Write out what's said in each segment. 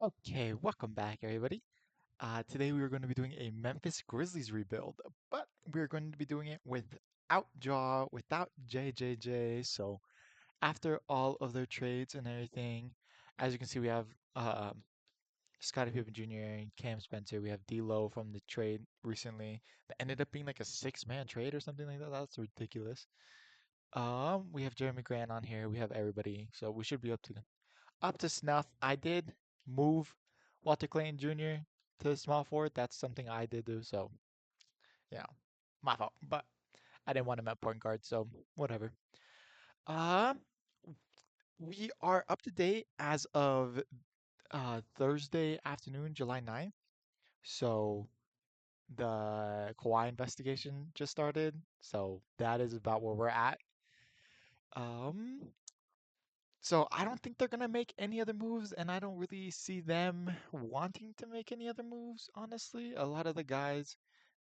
Okay, welcome back, everybody. Today we are going to be doing a Memphis Grizzlies rebuild, but we're going to be doing it without Jaw, without JJJ. So after all of their trades and everything, as you can see, we have Scottie Pippen Jr. and Cam Spencer. We have D'Lo from the trade recently that ended up being like a six-man trade or something like that. That's ridiculous. We have Jeremy Grant on here. We have everybody, so we should be up to snuff. I did move Walter Clayton Jr. to small forward. That's something I did do. So, you know, my fault. But I didn't want him at point guard, so whatever. Um, we are up to date as of Thursday afternoon, July 9th. So the Kawhi investigation just started. So that is about where we're at. Um, So I don't think they're gonna make any other moves, and I don't really see them wanting to make any other moves, honestly. A lot of the guys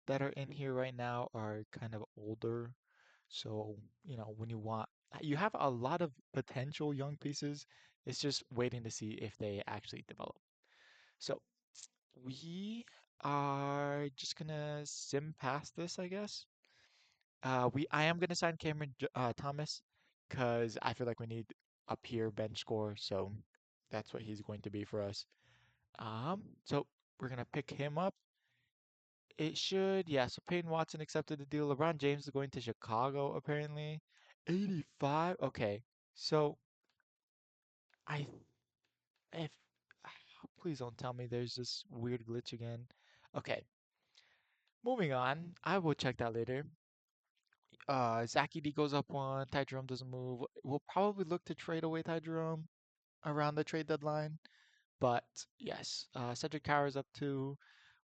that are in here right now are kind of older. So, when you have a lot of potential young pieces, it's just waiting to see if they actually develop. So we are just gonna sim past this, I guess. I am gonna sign Cameron Thomas because I feel like we need a pure bench score, so that's what he's going to be for us. So we're gonna pick him up. It should, yeah. So Peyton Watson accepted the deal. LeBron James is going to Chicago apparently. 85. Okay, so I if please don't tell me there's this weird glitch again. Okay, moving on. I will check that later. Zach ED goes up one. Ty Jerome doesn't move. We'll probably look to trade away Ty Jerome around the trade deadline. But yes, Cedric Tower is up two.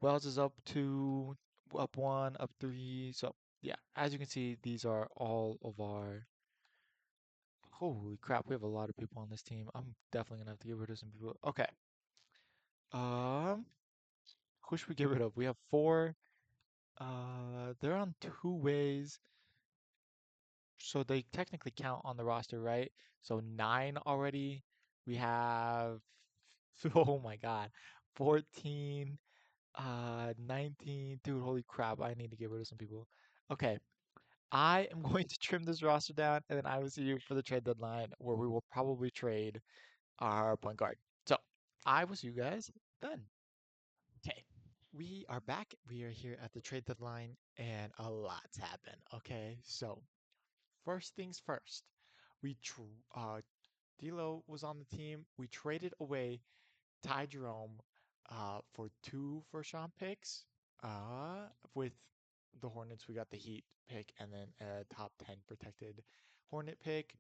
Wells is up two. Up one. Up three. So yeah, as you can see, these are all of our. Holy crap, we have a lot of people on this team. I'm definitely gonna have to get rid of some people. Okay. Um, who should we get rid of? We have four. They're on two ways. So they technically count on the roster, right? So nine already. We have, oh my God, 14, 19. Dude, holy crap, I need to get rid of some people. Okay, I am going to trim this roster down, and then I will see you for the trade deadline where we will probably trade our point guard. So I will see you guys then. Okay, we are back. We are here at the trade deadline, and a lot's happened. Okay, so first things first, we tr D'Lo was on the team. We traded away Ty Jerome for two first-round picks. With the Hornets, we got the Heat pick and then a top 10 protected Hornet pick.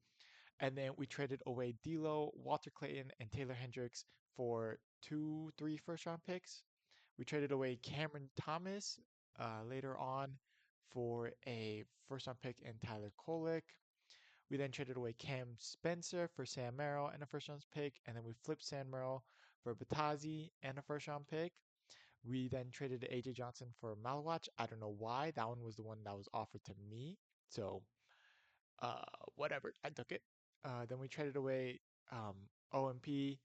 And then we traded away D'Lo, Walter Clayton, and Taylor Hendricks for three first-round picks. We traded away Cameron Thomas later on for a first-round pick and Tyler Kolek. We then traded away Cam Spencer for Sam Merrill and a first round pick, and then we flipped Sam Merrill for Batazi and a first round pick. We then traded AJ Johnson for Malwatch. I don't know why. That one was the one that was offered to me. So, uh, whatever. I took it. Then we traded away um, OMP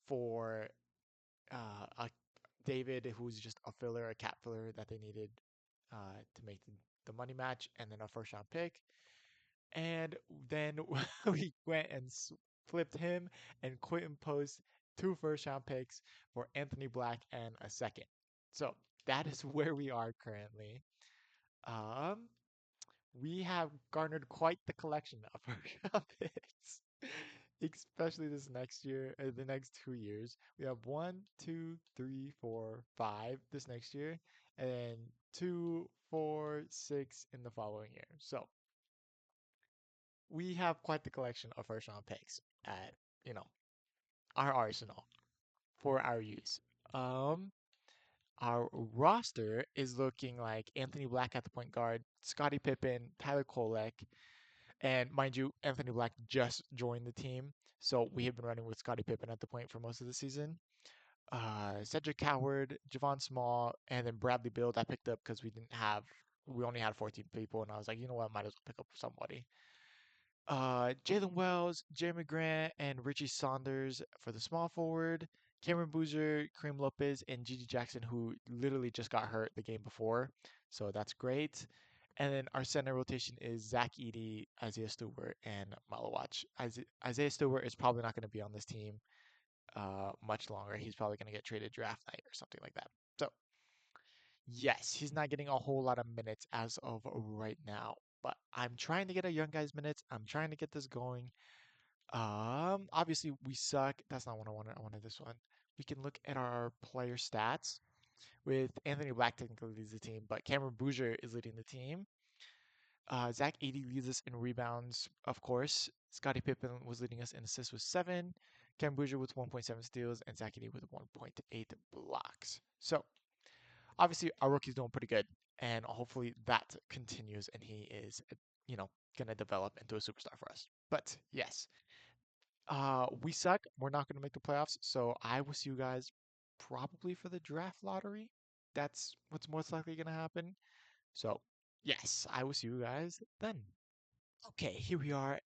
for a David, who's just a filler, a cap filler that they needed to make the money match, and then a first round pick. And then we went and flipped him and Quentin Post two first round picks for Anthony Black and a second. So that is where we are currently. Um, we have garnered quite the collection of first round picks, especially this next year, the next 2 years. We have one, two, three, four, five this next year, and then two, four, six in the following year. So we have quite the collection of first round picks at, you know, our arsenal for our use. Um, our roster is looking like Anthony Black at the point guard, Scottie Pippen, Tyler Kolek, and mind you, Anthony Black just joined the team, so we have been running with Scottie Pippen at the point for most of the season. Cedric Howard, Javon Small, and then Bradley Beal I picked up because we only had 14 people, and I was like, you know what, I might as well pick up somebody. Jalen Wells, Jeremy Grant, and Richie Saunders for the small forward. Cameron Boozer, Kareem Lopez, and Gigi Jackson, who literally just got hurt the game before, so that's great. And then our center rotation is Zach Edey, Isaiah Stewart, and Malawach. Isaiah Stewart is probably not going to be on this team much longer. He's probably going to get traded draft night or something like that. So yes, he's not getting a whole lot of minutes as of right now, but I'm trying to get a young guy's minutes. I'm trying to get this going. Obviously we suck. That's not what I wanted. I wanted this one. We can look at our player stats with Anthony Black technically leads the team, but Cameron Bouger is leading the team. Zach 80 leads us in rebounds, of course. Scottie Pippen was leading us in assists with 7. Cam Bouger with 1.7 steals, and Zach 80 with 1.8 blocks. So, obviously, our rookie's doing pretty good, and hopefully that continues, and he is, going to develop into a superstar for us. But, yes, we suck. We're not going to make the playoffs, so I will see you guys probably for the draft lottery. That's what's most likely going to happen. So, yes, I will see you guys then. Okay, here we are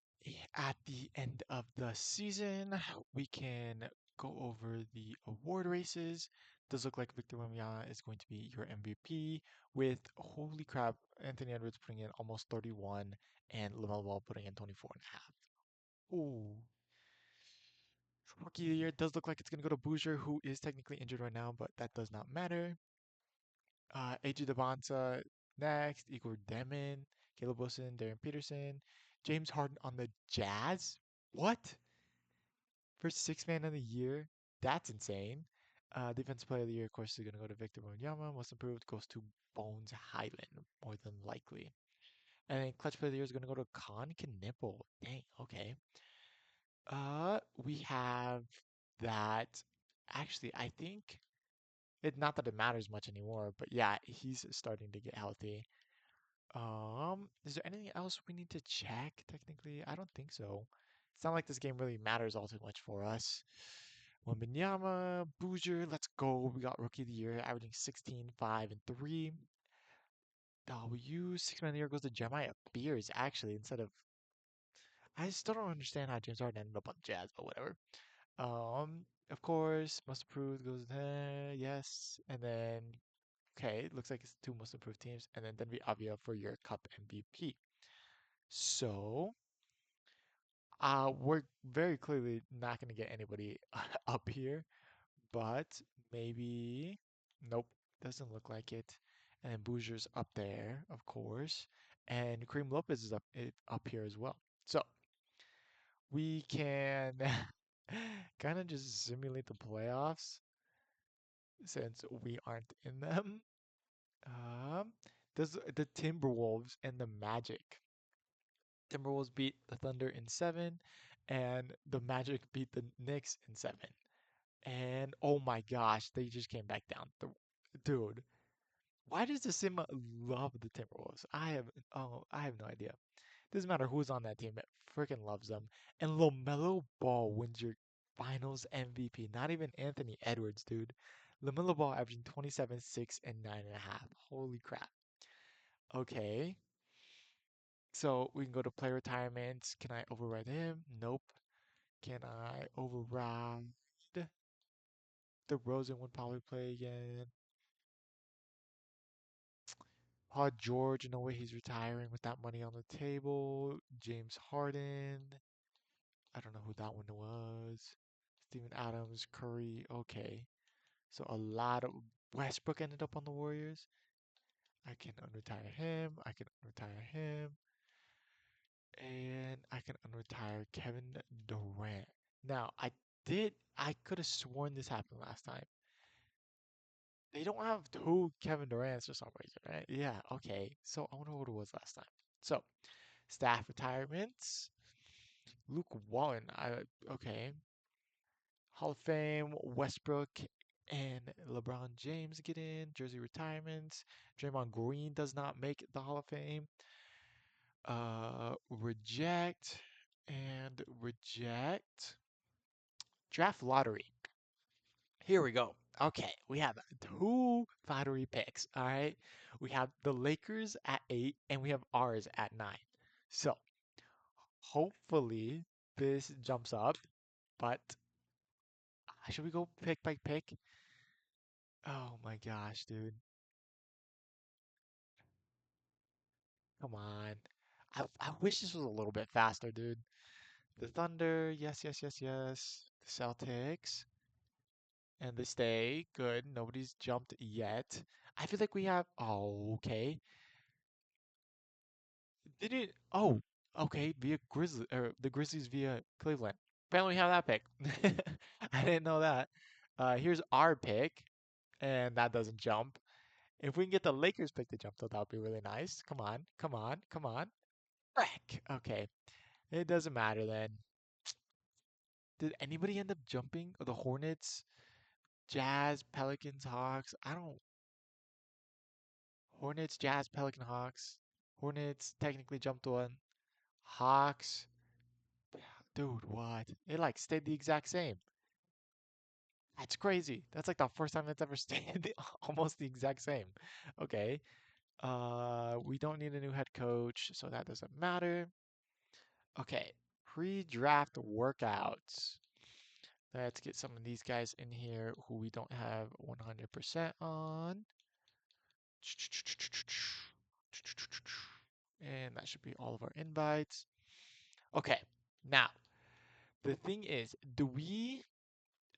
at the end of the season. We can go over the award races. Does look like Victor Wembanyama is going to be your MVP with, holy crap, Anthony Edwards putting in almost 31 and LaMelo Ball putting in 24 and a half. Ooh. Rookie of the year does look like it's going to go to Bouger, who is technically injured right now, but that does not matter. AJ Devonta next, Igor Demon, Caleb Wilson, Darren Peterson, James Harden on the Jazz. What? For six man of the year? That's insane. Defensive player of the year, of course, is going to go to Victor Wembanyama. Most improved goes to Bones Highland, more than likely. And then clutch player of the year is going to go to Con Knipple. Dang, okay. We have that. Actually, I think not that it matters much anymore, but yeah, he's starting to get healthy. Is there anything else we need to check technically? I don't think so. It's not like this game really matters all too much for us. Wembanyama, Bouger, let's go. We got Rookie of the Year, averaging 16, 5, and 3. Six Man of the Year goes to Jeremiah Beers, actually, instead of. I still don't understand how James Harden ended up on Jazz, but whatever. Of course, Most Improved goes there, yes. And then, okay, it looks like it's two Most Improved teams. And then Denver Avia for your Cup MVP. So, we're very clearly not going to get anybody up here, but maybe, nope, doesn't look like it. And then Boozer's up there, of course, and Kareem Lopez is up here as well. So we can kind of just simulate the playoffs since we aren't in them. Um, does the Timberwolves and the Magic. Timberwolves beat the Thunder in 7, and the Magic beat the Knicks in 7. And oh my gosh, they just came back down. Dude, why does the Sim love the Timberwolves? I have no idea. Doesn't matter who's on that team, it freaking loves them. And LaMelo Ball wins your Finals MVP. Not even Anthony Edwards, dude. LaMelo Ball averaging 27, 6, and 9.5. Holy crap. Okay. So we can go to player retirements. Can I override him? Nope. Can I override the Rosen would probably play again? Paul George, no way he's retiring with that money on the table. James Harden. I don't know who that one was. Steven Adams, Curry. Okay. So a lot of Westbrook ended up on the Warriors. I can unretire him. I can unretire him. And I can unretire Kevin Durant. Now, I could have sworn this happened last time. They don't have two Kevin Durant's for some reason, right? Yeah, okay. So I wonder what it was last time. So, staff retirements. Luke Walton. Okay. Hall of Fame, Westbrook and LeBron James get in. Jersey retirements. Draymond Green does not make the Hall of Fame. Reject and reject. Draft lottery. Here we go. Okay, we have two lottery picks. All right, we have the Lakers at 8, and we have ours at 9. So hopefully this jumps up, but Should we go pick by pick? Oh my gosh, dude. Come on. I wish this was a little bit faster, dude. The Thunder, yes, yes, yes, yes. The Celtics, and they stay. Good. Nobody's jumped yet. I feel like we have. Oh, okay. Did it? Oh, okay. Via Grizzly or the Grizzlies via Cleveland. Apparently, we have that pick. I didn't know that. Here's our pick, and that doesn't jump. If we can get the Lakers pick to jump, though, that would be really nice. Come on, come on, come on. Frick. Okay, it doesn't matter then. Did anybody end up jumping? The Hornets, Jazz, Pelicans, Hawks. I don't. Hornets, Jazz, Pelican, Hawks. Hornets technically jumped one. Hawks. Dude, what? It like stayed the exact same. That's crazy. That's like the first time it's ever stayed almost the exact same. Okay. We don't need a new head coach, so that doesn't matter. Okay. Pre-draft workouts. Let's get some of these guys in here who we don't have 100% on. And that should be all of our invites. Okay. Now, the thing is, do we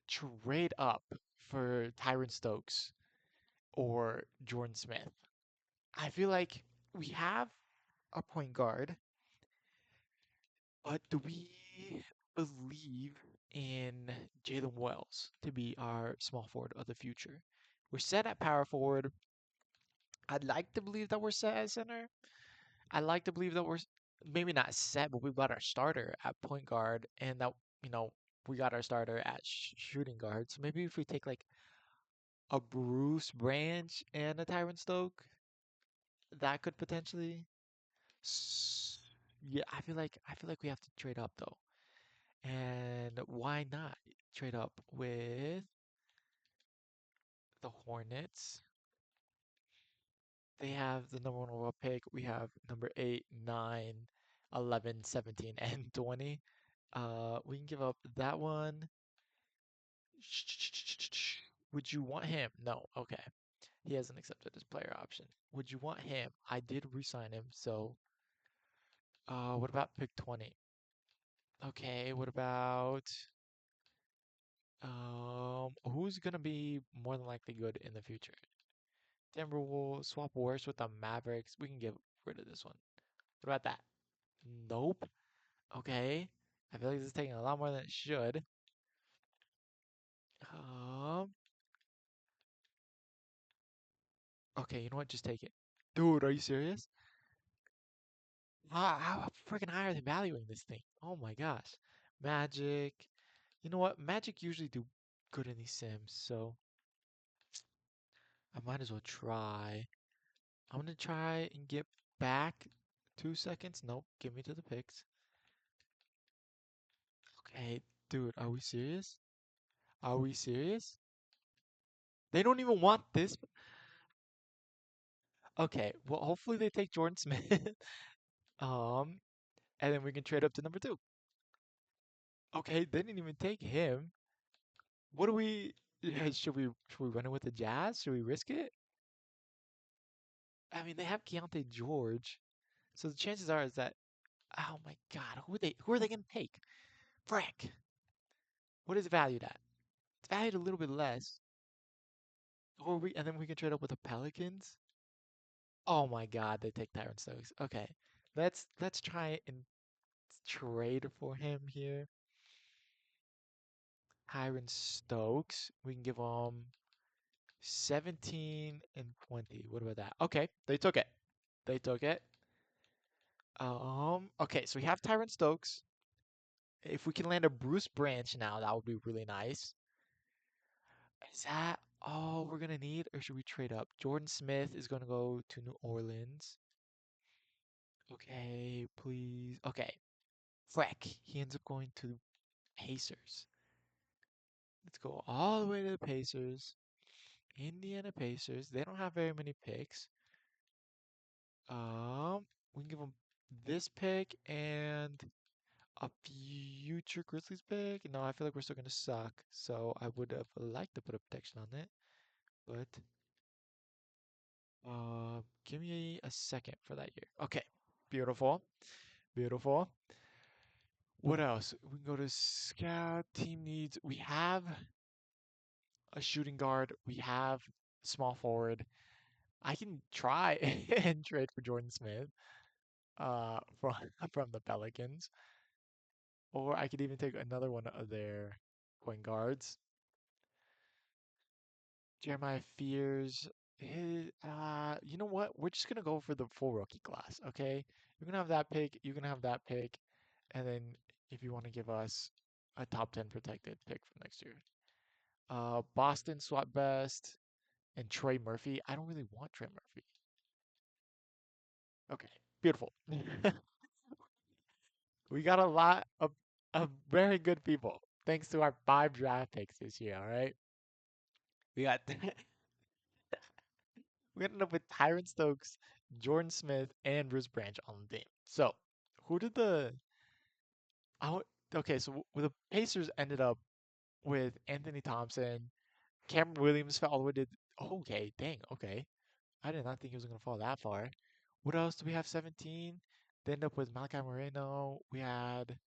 trade up for Tyron Stokes or Jordan Smith? I feel like we have a point guard, but do we believe in Jalen Wells to be our small forward of the future? We're set at power forward. I'd like to believe that we're set at center. I like to believe that maybe not set, but we've got our starter at point guard, and that you know we got our starter at shooting guard. So maybe if we take like a Bruce Branch and a Tyron Stoke, that could potentially. s- Yeah, I feel like we have to trade up though, and why not trade up with the Hornets? They have the number one overall pick. We have number 8, 9, 11, 17, and 20. We can give up that one. Would you want him? No. Okay. He hasn't accepted his player option. Would you want him? I did resign him, so what about pick 20? Okay, what about who's gonna be more than likely good in the future? Timberwolves, swap Worst with the Mavericks. We can get rid of this one. What about that? Nope. Okay. I feel like this is taking a lot more than it should. Um, okay, you know what? Just take it. Dude, are you serious? How freaking high are they valuing this thing? Oh my gosh. Magic. You know what? Magic usually do good in these sims, so I might as well try. I'm gonna try and get back 2 seconds. Nope, give me to the picks. Okay, dude, are we serious? Are we serious? They don't even want this. Okay, well, hopefully they take Jordan Smith. Um, and then we can trade up to number 2. Okay, they didn't even take him. What do we? Yeah, should we run it with the Jazz? Should we risk it? I mean, they have Keontae George, so the chances are is that. Oh my God, who are they gonna take? Frank. What is it valued at? It's valued a little bit less. And then we can trade up with the Pelicans. Oh my God, they take Tyron Stokes. Okay, let's try and trade for him here. Tyron Stokes. We can give him 17 and 20. What about that? Okay, they took it. They took it. Okay, so we have Tyron Stokes. If we can land a Bruce Branch now, that would be really nice. Is that all we're gonna need, or should we trade up? Jordan Smith is gonna go to New Orleans. Okay, please. Okay, Freck. He ends up going to Pacers. Let's go all the way to the Pacers. Indiana Pacers. They don't have very many picks. We can give them this pick and a future Grizzlies pick? No, I feel like we're still gonna suck. So I would have liked to put a protection on it, but give me a second for that year. Okay, beautiful, beautiful. What else? We can go to scout team needs. We have a shooting guard. We have small forward. I can try and trade for Jordan Smith, from from the Pelicans, or I could even take another one of their point guards. Jeremiah Fears. You know what? We're just gonna go for the full rookie class, okay? You're gonna have that pick. You're gonna have that pick, and then if you want to give us a top 10 protected pick for next year, Boston swap best and Trey Murphy. I don't really want Trey Murphy. Okay, beautiful. We got a lot of very good people thanks to our 5 draft picks this year. All right, we got we ended up with Tyron Stokes, Jordan Smith, and Bruce Branch on the team. So, who did the? I w- okay, so the Pacers ended up with Anthony Thompson, Cameron Williams fell all the way to. Okay, dang. Okay, I did not think he was gonna fall that far. What else do we have? 17. They end up with Malachi Moreno. We had.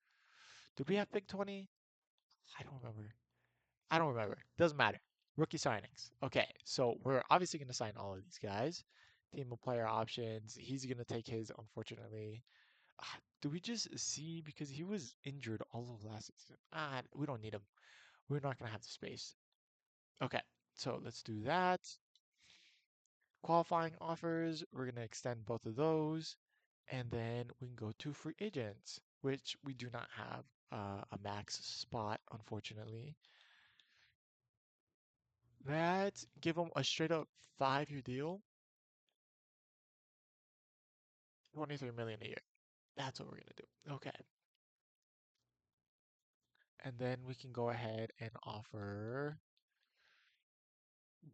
Did we have pick 20? I don't remember. I don't remember. Doesn't matter. Rookie signings. Okay, so we're obviously going to sign all of these guys. Team of player options. He's going to take his, unfortunately. Do we just see because he was injured all of last season? We don't need him. We're not going to have the space. Okay, so let's do that. Qualifying offers. We're going to extend both of those. And then we can go to free agents, which we do not have a max spot, unfortunately. Let's give him a straight up 5 year deal, 23 million a year. That's what we're gonna do. Okay. And then we can go ahead and offer.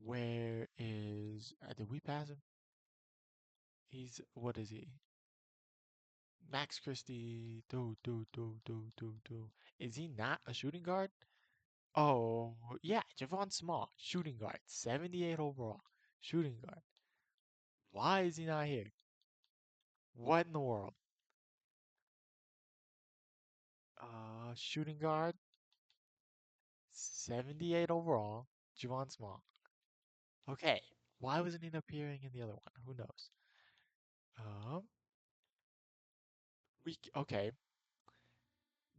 Where is? Did we pass him? He's what is he? Max Christie. Do. Is he not a shooting guard? Oh yeah, Javon Small, shooting guard, 78 overall, shooting guard. Why is he not here? What in the world? Shooting guard, 78 overall, Javon Small. Okay, why wasn't he appearing in the other one? Who knows? Um, okay,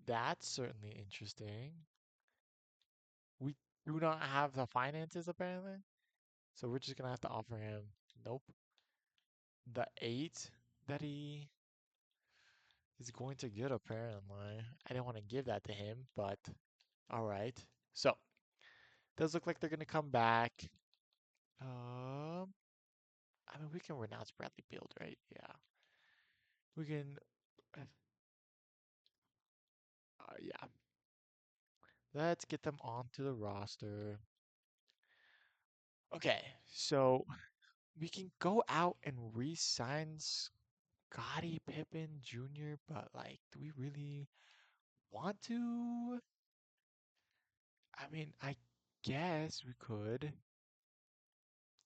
that's certainly interesting. We do not have the finances apparently, so we're just gonna have to offer him. Nope, the 8 that he is going to get apparently. I didn't want to give that to him, but all right. So does look like they're gonna come back. Um, I mean we can renounce Bradley Beal, right? Yeah, we can. Yeah, let's get them onto the roster. Okay, so we can go out and re-sign Scottie Pippen Jr., but like, do we really want to? I mean, I guess we could.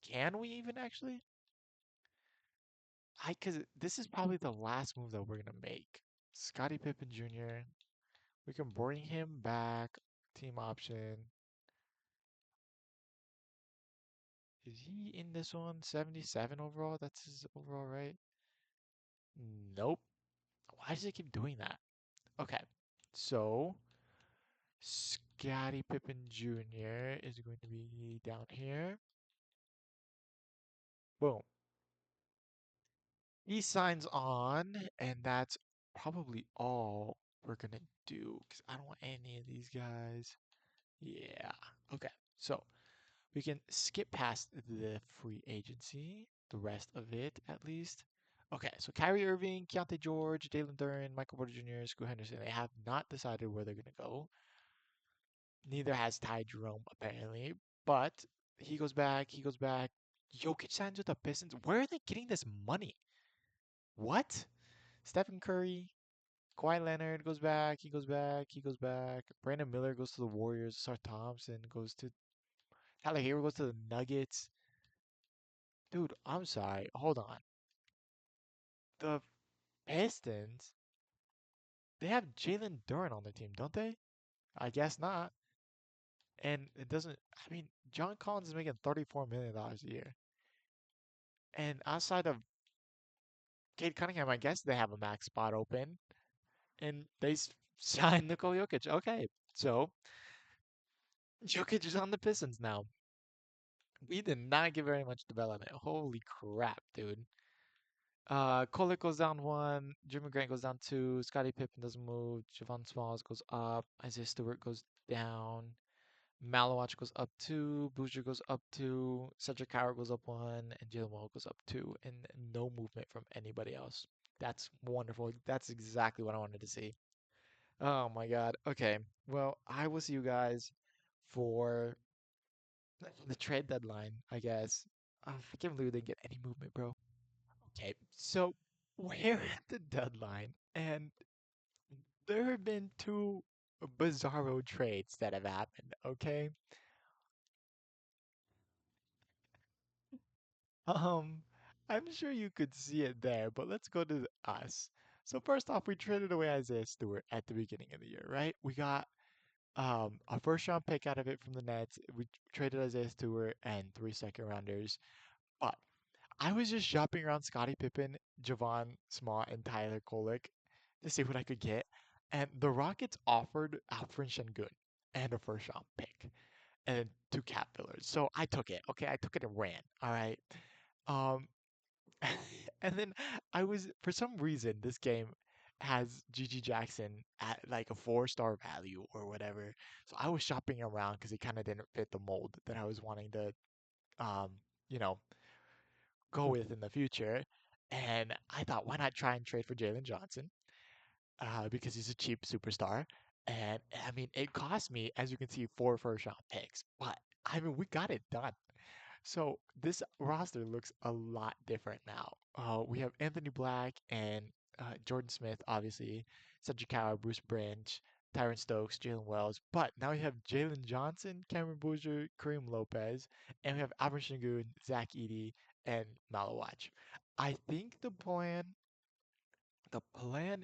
Can we even actually? Cause this is probably the last move that we're gonna make. Scottie Pippen Jr. We can bring him back. Team option. Is he in this one? 77 overall? That's his overall, right? Nope. Why does it keep doing that? Okay, so Scottie Pippen Jr. is going to be down here. Boom. He signs on, and that's probably all we're gonna do because I don't want any of these guys. Yeah. Okay. So we can skip past the free agency, the rest of it at least. Okay, so Kyrie Irving, Keontae George, Jalen Duren, Michael Porter Jr., Scoot Henderson, they have not decided where they're gonna go. Neither has Ty Jerome apparently, but he goes back. He goes back. Jokic signs with the Pistons. Where are they getting this money? What? Stephen Curry. Kawhi Leonard goes back. He goes back. He goes back. Brandon Miller goes to the Warriors. Sar Thompson goes to Tyler Hero goes to the Nuggets. Dude, I'm sorry. Hold on. The Pistons, they have Jalen Duren on their team, don't they? I guess not. And it doesn't, I mean, John Collins is making $34 million a year. And outside of Cade Cunningham, I guess they have a max spot open. And they signed Nikola Jokic. Okay. So Jokic is on the Pistons now. We did not get very much development. Holy crap, dude. Kolek goes down one, Jimmy Grant goes down two, Scottie Pippen doesn't move, Javon Smalls goes up, Isaiah Stewart goes down, Malawach goes up two, Boozer goes up two, Cedric Howard goes up one, and Jalen Wall goes up two, and no movement from anybody else. That's wonderful. That's exactly what I wanted to see. Oh my God. Okay. Well, I will see you guys for the trade deadline, I guess. I can't believe they didn't get any movement, bro. Okay, so we're at the deadline, and there have been two bizarro trades that have happened, okay? Um, I'm sure you could see it there, but let's go to us. So first off, we traded away Isaiah Stewart at the beginning of the year, right? We got a first round pick out of it from the Nets. We traded Isaiah Stewart and three second rounders. But I was just shopping around Scottie Pippen, Javon Small, and Tyler Kolek to see what I could get. And the Rockets offered Alfred Şengün and a first round pick and two cap fillers. So I took it. Okay, I took it and ran. All right. Um, and then I was for some reason this game has GG Jackson at like a 4-star value or whatever. So I was shopping around because it kind of didn't fit the mold that I was wanting to um, you know, go with in the future. And I thought, why not try and trade for Jalen Johnson? Because he's a cheap superstar. And I mean, it cost me, as you can see, 4 first round picks. But I mean, we got it done. So this roster looks a lot different now. We have Anthony Black and Jordan Smith, obviously, Cedric Howard, Bruce Branch, Tyron Stokes, Jalen Wells. But now we have Jalen Johnson, Cameron Boozer, Kareem Lopez, and we have Albert Şengün, Zach Edey, and Malawach. I think the plan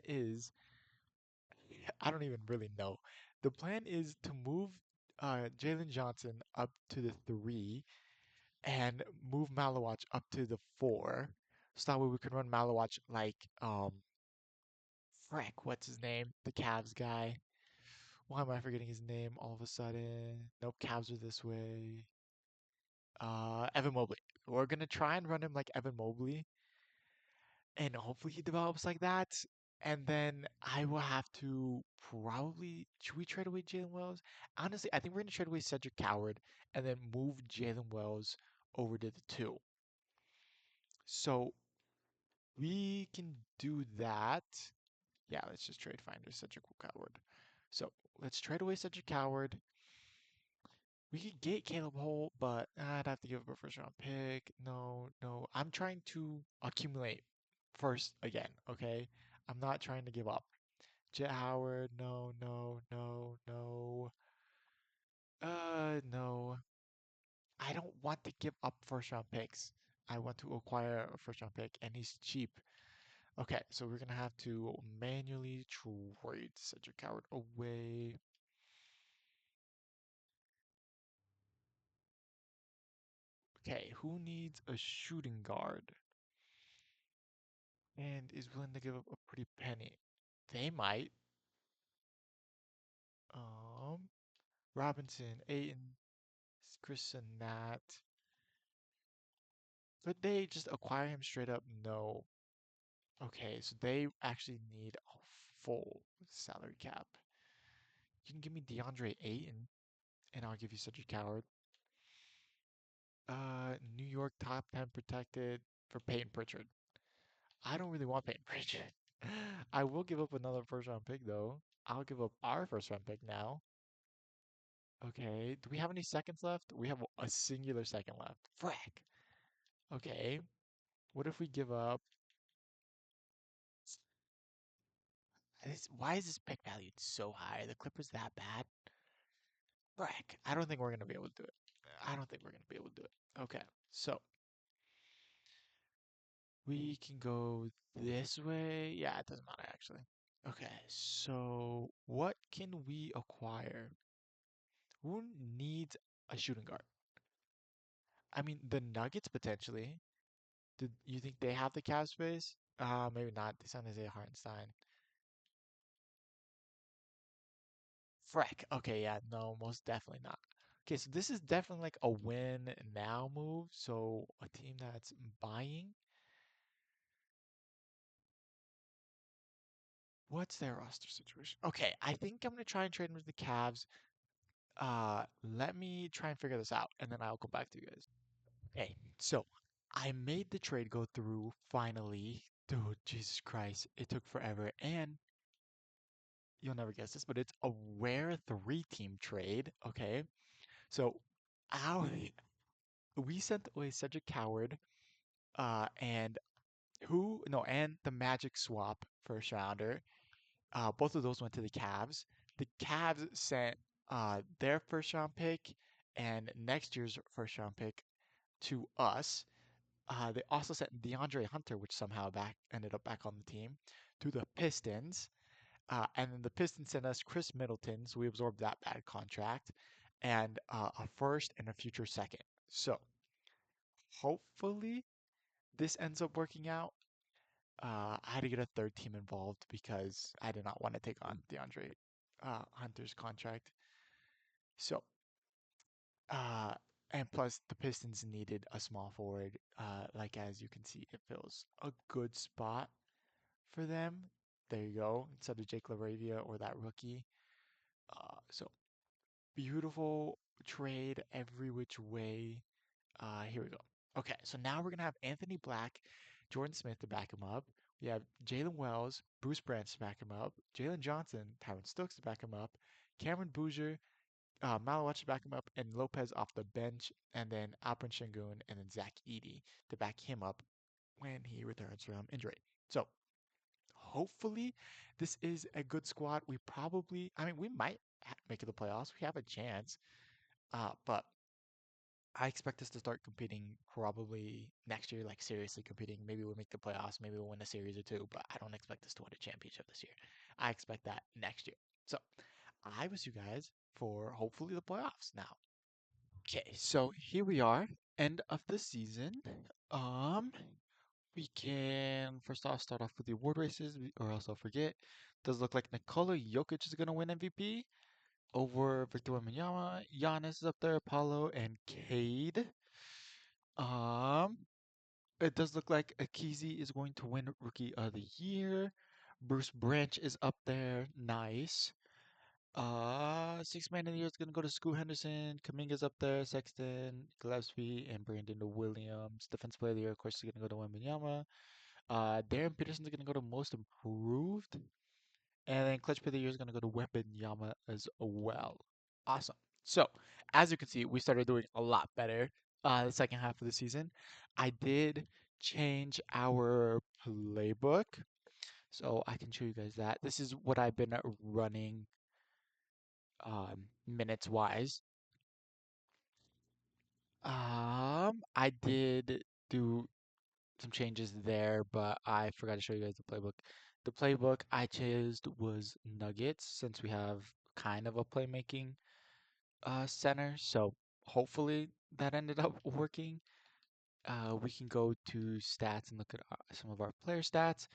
is, I don't even really know. The plan is to move Jalen Johnson up to the three and move Malawach up to the four. So that way we can run Malawach like frick, what's his name? The Cavs guy. Why am I forgetting his name all of a sudden? Nope, Cavs are this way. Evan Mobley. We're gonna try and run him like Evan Mobley, and hopefully he develops like that. And then I will have to probably should we trade away Jalen Wells? Honestly, I think we're gonna trade away Cedric Coward and then move Jalen Wells over to the two. So we can do that. Yeah, let's just trade Finder Cedric Coward. So let's trade away Cedric Coward. We could get Caleb Holt, but I'd have to give up a first round pick. No, no. I'm trying to accumulate first again, okay? I'm not trying to give up. Jet Howard, no, no, no, no. No. I don't want to give up first round picks. I want to acquire a first round pick, and he's cheap. Okay, so we're gonna have to manually trade Cedric Coward away. Okay, who needs a shooting guard and is willing to give up a pretty penny? They might. Um, Robinson, Aiton, Chris and Nat. Could they just acquire him straight up? No. Okay, so they actually need a full salary cap. You can give me DeAndre Ayton, and I'll give you Cedric Coward. New York top 10 protected for Peyton Pritchard. I don't really want Peyton Pritchard. I will give up another first round pick though. I'll give up our first round pick now. Okay. Do we have any seconds left? We have a singular second left. Frack. Okay. What if we give up? Why is this pick valued so high? The Clippers that bad? Frick, I don't think we're gonna be able to do it. I don't think we're gonna be able to do it. Okay, so we can go this way. Yeah, it doesn't matter actually. Okay, so what can we acquire? Who needs a shooting guard? I mean, the Nuggets potentially. Did you think they have the cap space? Maybe not. They signed Isaiah Hartenstein. Freck. Okay, yeah, no, most definitely not. Okay, so this is definitely like a win now move. So a team that's buying, what's their roster situation? Okay, I think I'm gonna try and trade with the Cavs. Let me try and figure this out, and then I'll come back to you guys. Okay, so I made the trade go through finally. Dude, Jesus Christ, it took forever, and you'll never guess this, but it's a rare three-team trade. Okay, so our we sent away Cedric Coward, and who no, and the Magic swap first rounder. Both of those went to the Cavs. The Cavs sent their first round pick and next year's first round pick to us. They also sent DeAndre Hunter, which somehow back ended up back on the team, to the Pistons. And then the Pistons sent us Chris Middleton, so we absorbed that bad contract, and a first and a future second. So hopefully this ends up working out. I had to get a third team involved because I did not want to take on DeAndre Hunter's contract. So, uh, and plus the Pistons needed a small forward. Like as you can see, it fills a good spot for them. There you go, instead of Jake LaRavia or that rookie. So beautiful trade every which way. Here we go. Okay, so now we're gonna have Anthony Black, Jordan Smith to back him up. We have Jalen Wells, Bruce Branch to back him up, Jalen Johnson, Tyron Stokes to back him up, Cameron Boozer, Malawach to back him up, and Lopez off the bench, and then Alperen Şengün and then Zach Edey to back him up when he returns from injury. So hopefully this is a good squad. I mean, we might make it the playoffs. We have a chance, but I expect us to start competing probably next year, like seriously competing. Maybe we'll make the playoffs, maybe we'll win a series or two, but I don't expect us to win a championship this year. I expect that next year. So I wish you guys for hopefully the playoffs now. Okay, so here we are, end of the season. Um, we can first off start off with the award races, or else I'll forget. Does look like Nikola Jokic is gonna win MVP over Victor Wembanyama. Giannis is up there, Apollo, and Cade. Um, it does look like Akizi is going to win Rookie of the Year. Bruce Branch is up there. Nice. Six man of the year is gonna go to Scoot Henderson. Kaminga's up there. Sexton, Gillespie, and Brandon Williams. Defense player of the year, of course, is gonna go to Wembanyama. Darren Peterson's gonna go to Most Improved. And then Clutch Player of the Year is gonna go to Wembanyama as well. Awesome. So, as you can see, we started doing a lot better the second half of the season. I did change our playbook, so I can show you guys that. This is what I've been running minutes wise. I did do some changes there, but I forgot to show you guys the playbook. The playbook I chose was Nuggets since we have kind of a playmaking center, so hopefully that ended up working. We can go to stats and look at some of our player stats.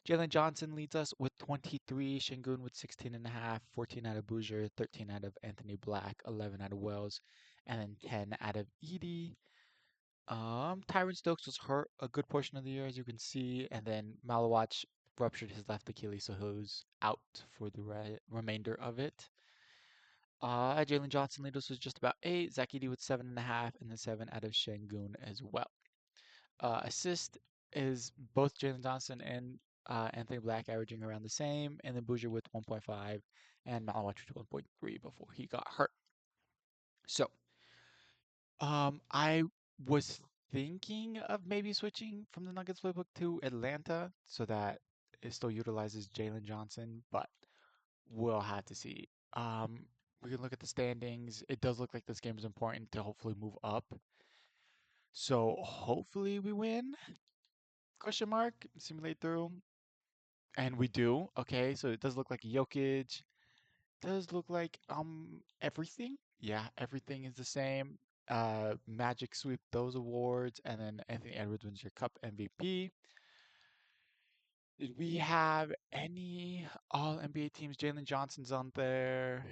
Jalen Johnson leads us with 23, Şengün with 16 and a half, 14 out of Boozer, 13 out of Anthony Black, 11 out of Wells, and then 10 out of Edey. Tyron Stokes was hurt a good portion of the year, as you can see, and then Malawach ruptured his left Achilles, so he was out for the remainder of it. Jalen Johnson lead us was just about 8, Zach Edey with 7.5, and then 7 out of Şengün as well. Assist is both Jalen Johnson and Anthony Black averaging around the same, and then Bouger with 1.5 and Malawach with 1.3 before he got hurt. So, I was thinking of maybe switching from the Nuggets playbook to Atlanta so that it still utilizes Jalen Johnson, but we'll have to see. Um, we can look at the standings. It does look like this game is important to hopefully move up. So hopefully we win. Question mark. Simulate through. And we do. Okay, so it does look like Jokic. Does look like everything. Yeah, everything is the same. Magic sweep those awards, and then Anthony Edwards wins your Cup MVP. Did we have any All NBA teams? Jalen Johnson's on there.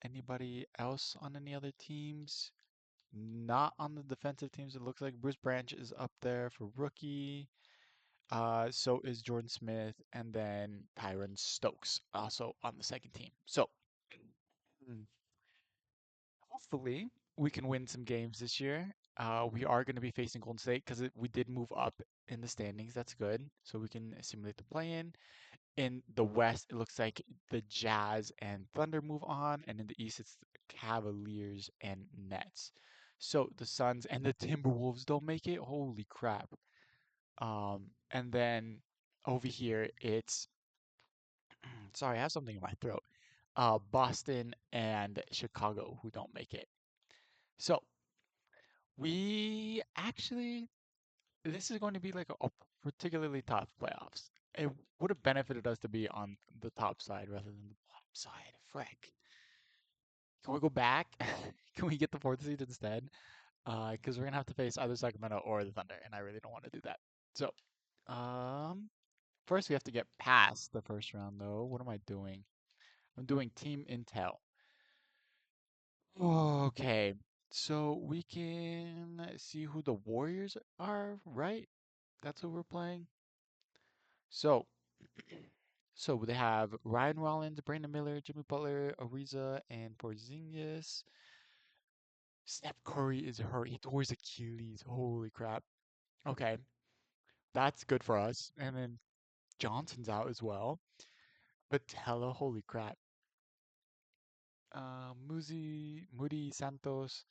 Anybody else on any other teams? Not on the defensive teams. It looks like Bruce Branch is up there for rookie. So is Jordan Smith, and then Tyron Stokes also on the second team. So mm, hopefully we can win some games this year. We are going to be facing Golden State because we did move up in the standings. That's good. So we can simulate the play-in. In the West, it looks like the Jazz and Thunder move on, and in the East, it's the Cavaliers and Nets. So the Suns and the Timberwolves don't make it. Holy crap! And then over here, it's sorry, I have something in my throat. Boston and Chicago who don't make it. So we actually, this is going to be like a particularly tough playoffs. It would have benefited us to be on the top side rather than the bottom side. Frick. Can we go back? Can we get the fourth seed instead? Because we're gonna have to face either Sacramento or the Thunder, and I really don't want to do that. So, um, first we have to get past the first round, though. What am I doing? I'm doing Team Intel. Okay, so we can see who the Warriors are, right? That's who we're playing. So, so they have Ryan Rollins, Brandon Miller, Jimmy Butler, Ariza, and Porzingis. Steph Curry is hurt. He tore his Achilles. Holy crap. Okay, that's good for us. And then Johnson's out as well. Patella, holy crap. Moody Santos,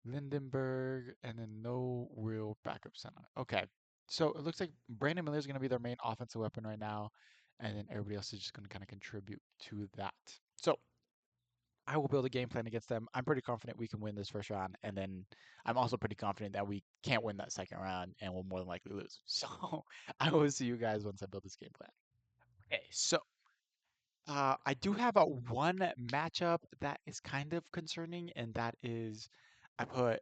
Lindenberg, and then no real backup center. Okay, so it looks like Brandon Miller is going to be their main offensive weapon right now, and then everybody else is just going to kind of contribute to that. So I will build a game plan against them. I'm pretty confident we can win this first round, and then I'm also pretty confident that we can't win that second round and we'll more than likely lose. So I will see you guys once I build this game plan. Okay, so I do have a one matchup that is kind of concerning, and that is I put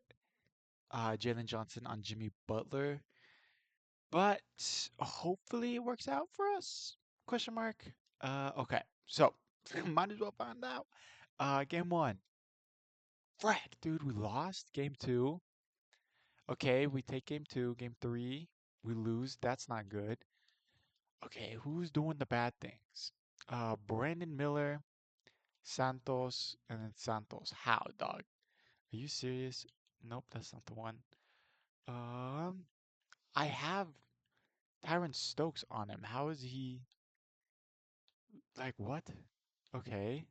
Jalen Johnson on Jimmy Butler, but hopefully it works out for us? Question mark. Okay, so might as well find out. Game one. Frack, dude, we lost. Game two. Okay, we take game two. Game three, we lose. That's not good. Okay, who's doing the bad things? Brandon Miller, Santos, and then Santos. How, dog? Are you serious? Nope, that's not the one. Um, I have Tyron Stokes on him. How is he like what? Okay.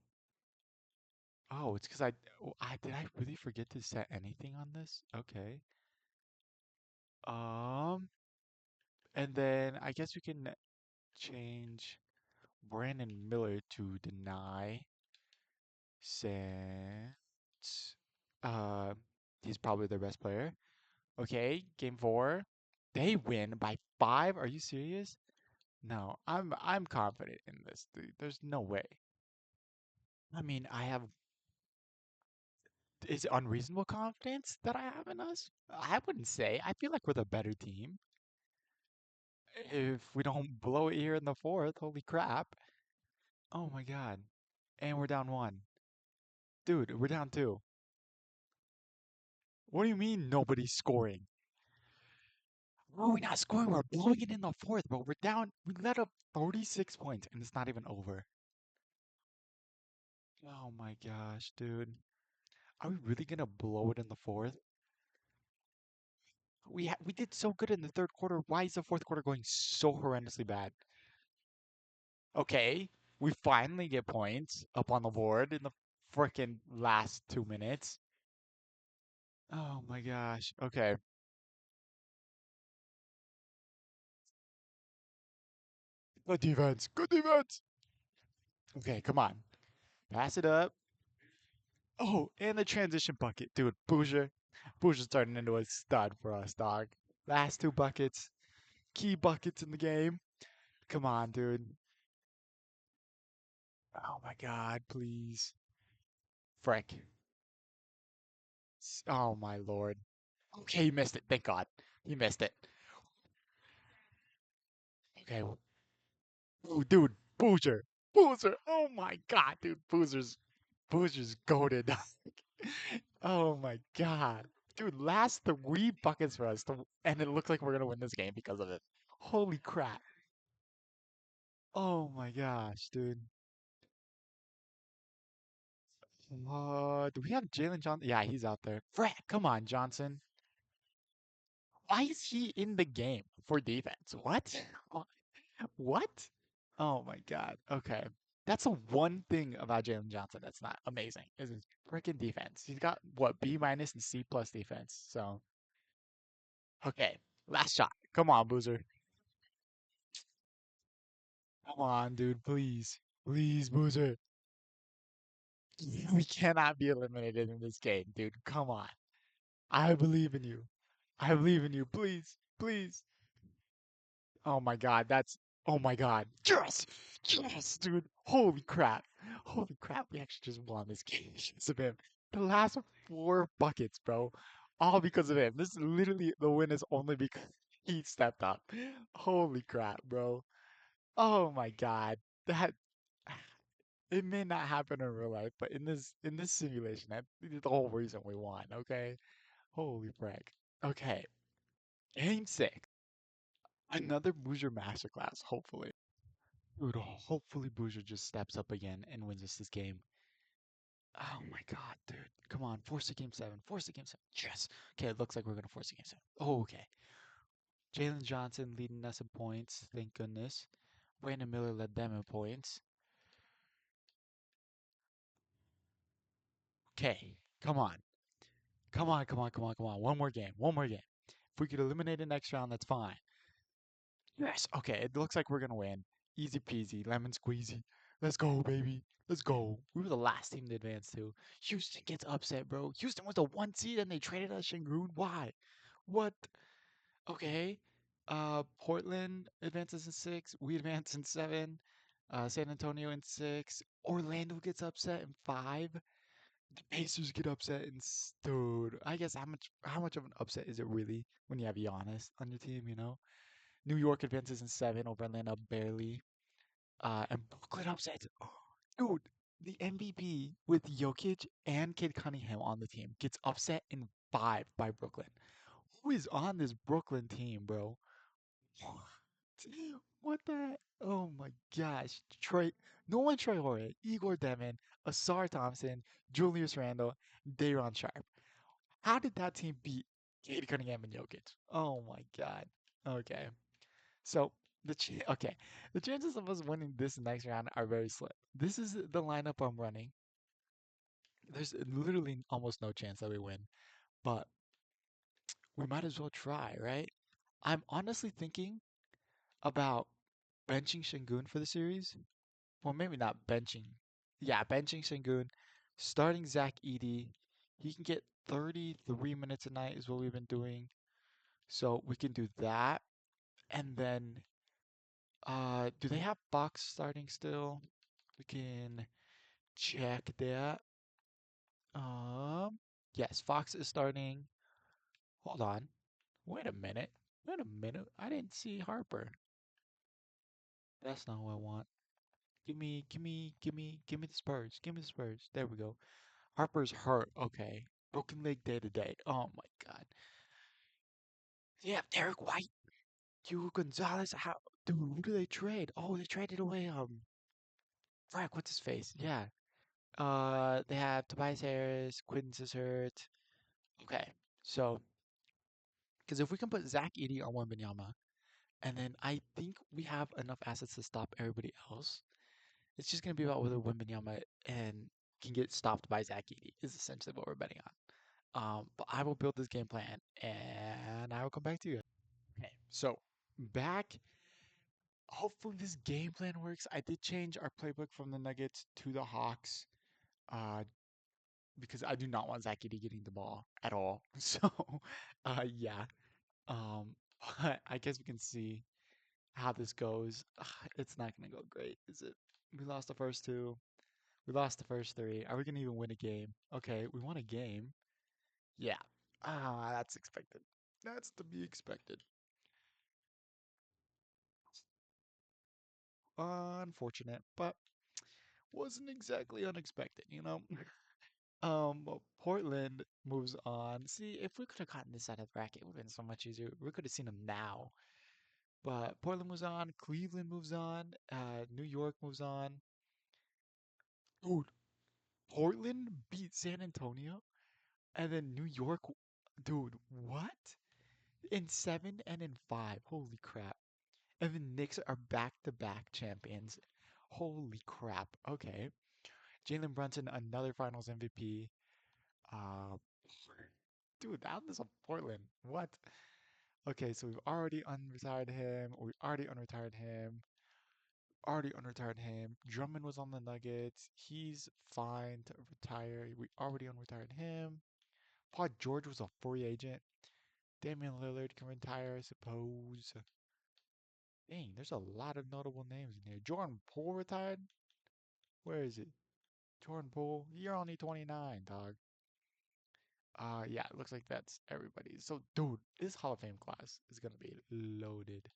Oh, it's because I did I really forget to set anything on this? Okay. Um, and then I guess we can change Brandon Miller to deny since uh he's probably their best player. Okay, game four. They win by 5. Are you serious? No, I'm confident in this, dude. There's no way. I mean, I have is it unreasonable confidence that I have in us? I wouldn't say. I feel like we're the better team. If we don't blow it here in the fourth, holy crap. Oh my God. And we're down 1. Dude, we're down 2. What do you mean nobody's scoring? Oh, we're not scoring. We're blowing it in the fourth, but we're down. We let up 36 points and it's not even over. Oh my gosh, dude. Are we really gonna blow it in the fourth? We did so good in the third quarter. Why is the fourth quarter going so horrendously bad? Okay, we finally get points up on the board in the freaking last 2 minutes. Oh my gosh. Okay. Good defense. Good defense. Okay, come on. Pass it up. Oh, and the transition bucket. Dude, Bouger. Bouger's turning into a stud for us, dog. Last two buckets. Key buckets in the game. Come on, dude. Oh my God, please. Frick. Oh my Lord. Okay, he missed it. Thank God. He missed it. Okay. Oh, dude, Boozer. Boozer. Oh my God, dude. Boozer's goaded. Oh my God. Dude, last three buckets for us, and it looks like we're gonna win this game because of it. Holy crap. Oh my gosh, dude. Do we have Jalen Johnson? Yeah, he's out there. Frick, come on, Johnson. Why is he in the game for defense? What? What? Oh my God. Okay. That's the one thing about Jalen Johnson that's not amazing is his freaking defense. He's got what B minus and C plus defense. So okay, last shot. Come on, Boozer. Come on, dude. Please, please, Boozer. We cannot be eliminated in this game, dude. Come on. I believe in you. I believe in you. Please, please. Oh my God, that's oh my God. Yes! Yes, dude. Holy crap. Holy crap, we actually just won this game because of him. The last four buckets, bro. All because of him. This is literally the win is only because he stepped up. Holy crap, bro. Oh my God. That it may not happen in real life, but in this simulation, that is the whole reason we won, okay? Holy frick. Okay. Game six. Another Boozer Masterclass, hopefully. Dude, hopefully Boozer just steps up again and wins us this game. Oh my God, dude. Come on, force a game seven. Force a game seven. Yes. Okay, it looks like we're gonna force a game seven. Oh, okay. Jalen Johnson leading us in points, thank goodness. Brandon Miller led them in points. Okay, come on. Come on, come on, come on, come on. One more game. One more game. If we could eliminate the next round, that's fine. Yes. Okay, it looks like we're gonna win. Easy peasy, lemon squeezy. Let's go, baby. Let's go. We were the last team to advance too. Houston gets upset, bro. Houston was the one seed and they traded us Shingun. Why? What? Okay. Portland advances in six. We advance in seven. San Antonio in six. Orlando gets upset in five. The Pacers get upset in dude. I guess how much of an upset is it really when you have Giannis on your team, you know? New York advances in seven over Atlanta barely. And Brooklyn upsets. Dude, the MVP with Jokic and Kid Cunningham on the team gets upset in five by Brooklyn. Who is on this Brooklyn team, bro? What the? Oh my gosh. Nolan Troy Hoare, Igor Devin, Asar Thompson, Julius Randle, Dayron Sharp. How did that team beat Kid Cunningham and Jokic? Oh my God. Okay. So okay, the chances of us winning this next round are very slim. This is the lineup I'm running. There's literally almost no chance that we win, but we might as well try, right? I'm honestly thinking about benching Shingun for the series. Well, maybe not benching. Yeah, benching Shingun, starting Zach Edey. He can get 33 minutes a night is what we've been doing. So we can do that. And then do they have Fox starting still? We can check that. Yes, Fox is starting. Hold on. Wait a minute. Wait a minute. I didn't see Harper. That's not what I want. Give me the Spurs. Give me the Spurs. There we go. Harper's hurt. Okay. Broken leg day to day. Oh my God. Yeah, Derek White. Hugo Gonzalez. How? Dude, who do they trade? Oh, they traded away. Frank, what's his face? Yeah. They have Tobias Harris. Quinn's is hurt. Okay. So, because if we can put Zach Edey on Wembanyama, and then I think we have enough assets to stop everybody else. It's just going to be about whether Wembanyama and can get stopped by Zach Edey is essentially what we're betting on. But I will build this game plan and I will come back to you. Okay, so back Hopefully this game plan works. I did change our playbook from the Nuggets to the Hawks, uh, because I do not want Zach Edey getting the ball at all. So, yeah. Um, but I guess we can see how this goes. It's not gonna go great, is it? We lost the first two. We lost the first three. Are we gonna even win a game? Okay, we won a game. Yeah. That's expected. That's to be expected. Unfortunate, but wasn't exactly unexpected, you know? Well, Portland moves on. See, if we could have gotten this out of the bracket, it would have been so much easier. We could have seen them now. But Portland moves on, Cleveland moves on, New York moves on. Dude, Portland beat San Antonio, and then New York, dude, what? In seven and in five. Holy crap. And the Knicks are back-to-back champions. Holy crap. Okay. Jalen Brunson, another Finals MVP. Uh, dude, that was a Portland. What? Okay, so we've already unretired him. We already unretired him. Already unretired him. Drummond was on the Nuggets. He's fine to retire. We already unretired him. Paul George was a free agent. Damian Lillard can retire, I suppose. Dang, there's a lot of notable names in here. Jordan Poole retired? Where is it? Jordan Poole, you're only 29, dog. Yeah, it looks like that's everybody. So, dude, this Hall of Fame class is gonna be loaded.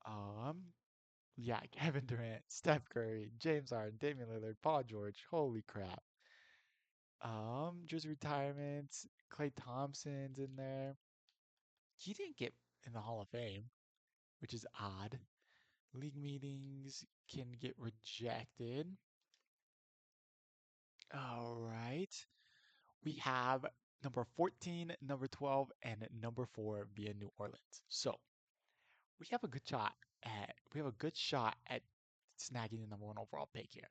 Um, yeah, Kevin Durant, Steph Curry, James Harden, Damian Lillard, Paul George. Holy crap. Just retirements. Klay Thompson's in there. He didn't get in the Hall of Fame, which is odd. League meetings can get rejected. All right. We have number 14, number 12, and number 4 via New Orleans. So we have a good shot at snagging the number one overall pick here.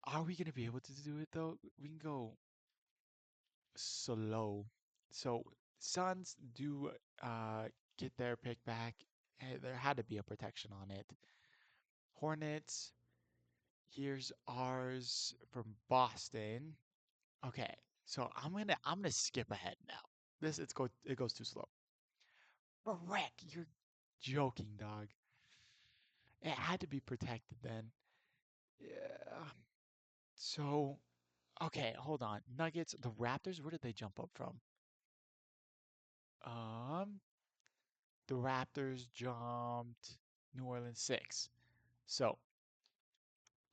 Are we gonna be able to do it though? We can go slow. So Suns do get their pick back. There had to be a protection on it. Hornets, here's ours from Boston. Okay, so I'm gonna skip ahead now. It goes too slow. Wreck, you're joking, dog. It had to be protected then. Yeah. So okay, hold on. Nuggets, the Raptors, where did they jump up from? Um, the Raptors jumped New Orleans 6. So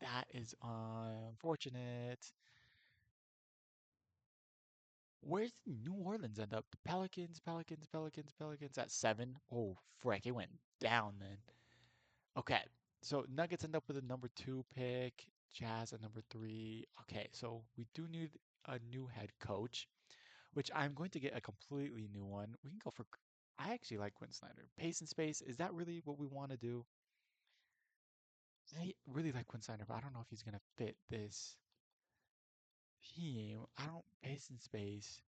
that is unfortunate. Where's New Orleans end up? The Pelicans at 7. Oh, frick, it went down then. Okay, so Nuggets end up with a number 2 pick, Jazz at number 3. Okay, so we do need a new head coach, which I'm going to get a completely new one. We can go for. I actually like Quinn Snyder. Pace and space, is that really what we want to do? I really like Quinn Snyder, but I don't know if he's gonna fit this team. I don't pace and space.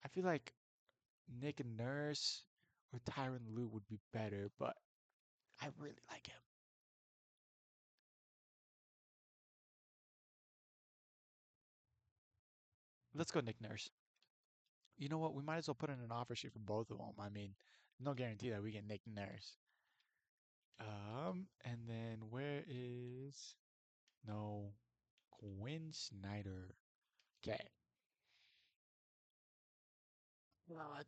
I feel like Nick Nurse or Tyron Lue would be better, but I really like him. Let's go Nick Nurse. You know what? We might as well put in an offer sheet for both of them. I mean, no guarantee that we get Nick Nurse. And then where is no Quinn Snyder? Okay.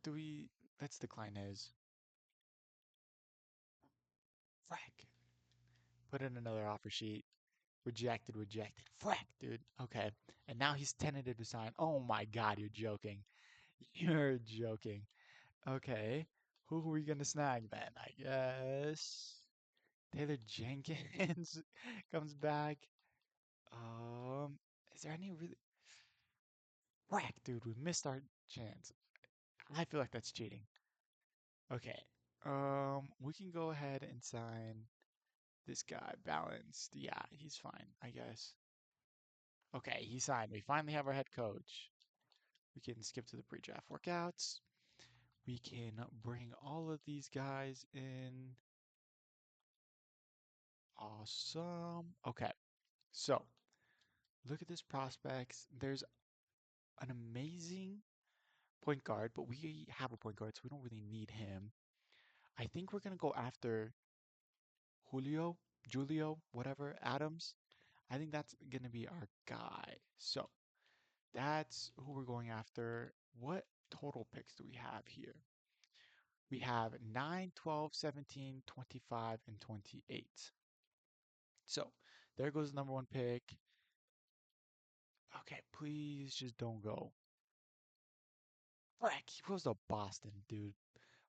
Do we? Let's decline his. Frack. Put in another offer sheet. Rejected, rejected. Frack, dude. Okay. And now he's tentative to sign. Oh my God, you're joking. You're joking. Okay. Who are we gonna snag then? I guess Taylor Jenkins comes back. Um, is there any really whack, dude? We missed our chance. I feel like that's cheating. Okay. We can go ahead and sign this guy. Balanced. Yeah, he's fine, I guess. Okay, he signed. We finally have our head coach. We can skip to the pre-draft workouts. We can bring all of these guys in. Awesome. Okay, so look at this prospects. There's an amazing point guard, but we have a point guard, so we don't really need him. I think we're gonna go after Julio, Julio, whatever, Adams. I think that's gonna be our guy. So that's who we're going after. What total picks do we have here? We have 9, 12, 17, 25, and 28. So there goes the number one pick. Okay, please just don't go. Frick, he goes to Boston, dude.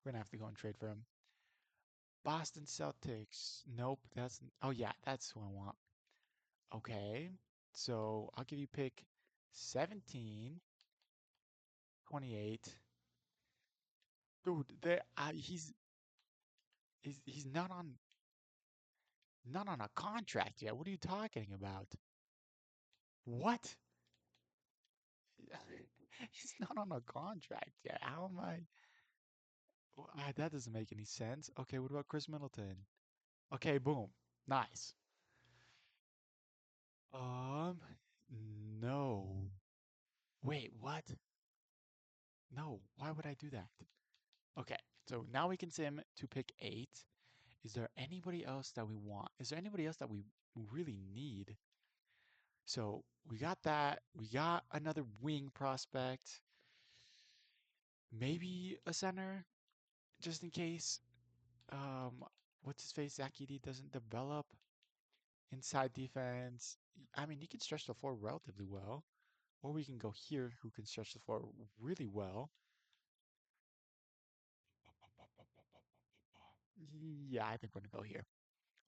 We're gonna have to go and trade for him. Boston Celtics. Nope, that's. Oh, yeah, that's who I want. Okay, so I'll give you pick 17, 28. Dude, he's not on a contract yet. What are you talking about? What? He's not on a contract yet. How am I? That doesn't make any sense. Okay, what about Chris Middleton? Okay, boom. Nice. Um, no. Wait, what? No, why would I do that? Okay, so now we can sim to pick 8. Is there anybody else that we want? Is there anybody else that we really need? So we got that. We got another wing prospect. Maybe a center, just in case. Um, what's his face? Zach Edey doesn't develop inside defense. I mean, he can stretch the floor relatively well, or we can go here, who can stretch the floor really well. Yeah, I think we're gonna go here.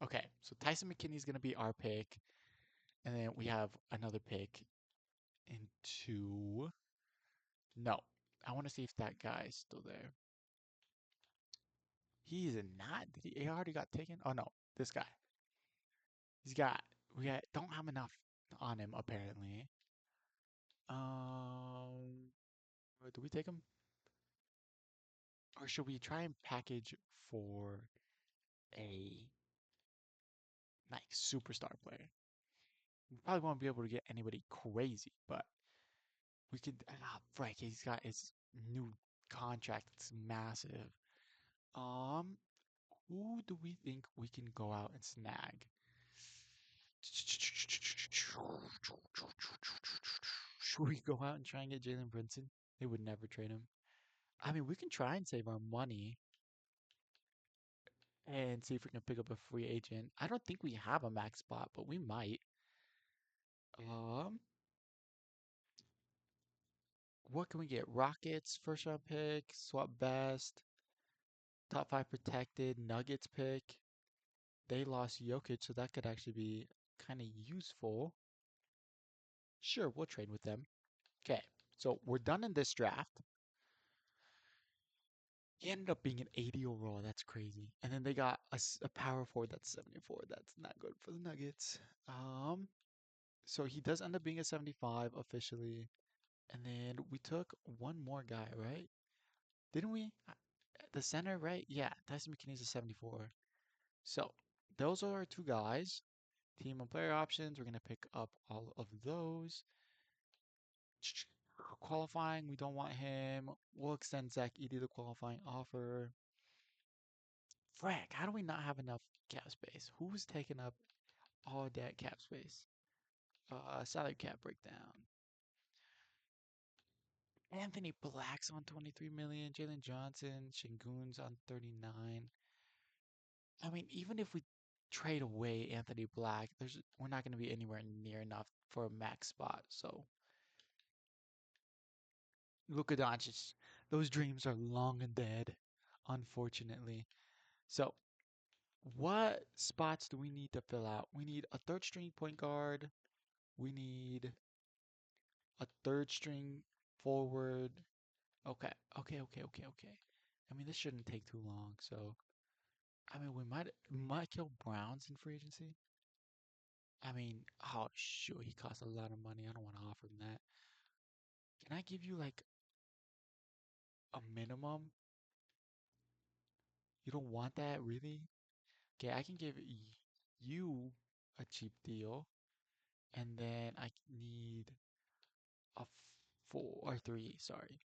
Okay, so Tyson McKinney is gonna be our pick, and then we have another pick into. No, I want to see if that guy's still there. He is not. Did he already got taken? Oh no, this guy. He's got. Don't have enough on him apparently. Um, do we take him, or should we try and package for a like superstar player? We probably won't be able to get anybody crazy, but we could. Frank, he's got his new contract. It's massive. Um, who do we think we can go out and snag? Should we go out and try and get Jalen Brunson? They would never trade him. I mean, we can try and save our money and see if we can pick up a free agent. I don't think we have a max spot, but we might. Um, what can we get? Rockets, first round pick, swap best, top 5 protected, Nuggets pick. They lost Jokic, so that could actually be kind of useful. Sure, we'll trade with them. Okay, so we're done in this draft. He ended up being an 80 overall. That's crazy. And then they got a power forward that's 74. That's not good for the Nuggets. Um, so he does end up being a 75 officially. And then we took one more guy, right? Didn't we? The center, right? Yeah, Tyson McKinney's a 74. So those are our two guys. Team and player options. We're gonna pick up all of those. Qualifying, we don't want him. We'll extend Zach Edey the qualifying offer. Frack, how do we not have enough cap space? Who's taking up all that cap space? Salary cap breakdown. Anthony Black's on 23 million. Jalen Johnson, Shingun's on 39. I mean, even if we trade away Anthony Black, we're not going to be anywhere near enough for a max spot. So Luka Doncic, those dreams are long and dead, unfortunately. So what spots do we need to fill out? We need a third string point guard. We need a third string forward. Okay, okay. I mean, this shouldn't take too long. So, I mean, we might kill Browns in free agency. I mean, oh shoot, he costs a lot of money. I don't want to offer him that. Can I give you like a minimum? You don't want that, really? Okay, I can give you. you a cheap deal, and then I need a four or three. Sorry.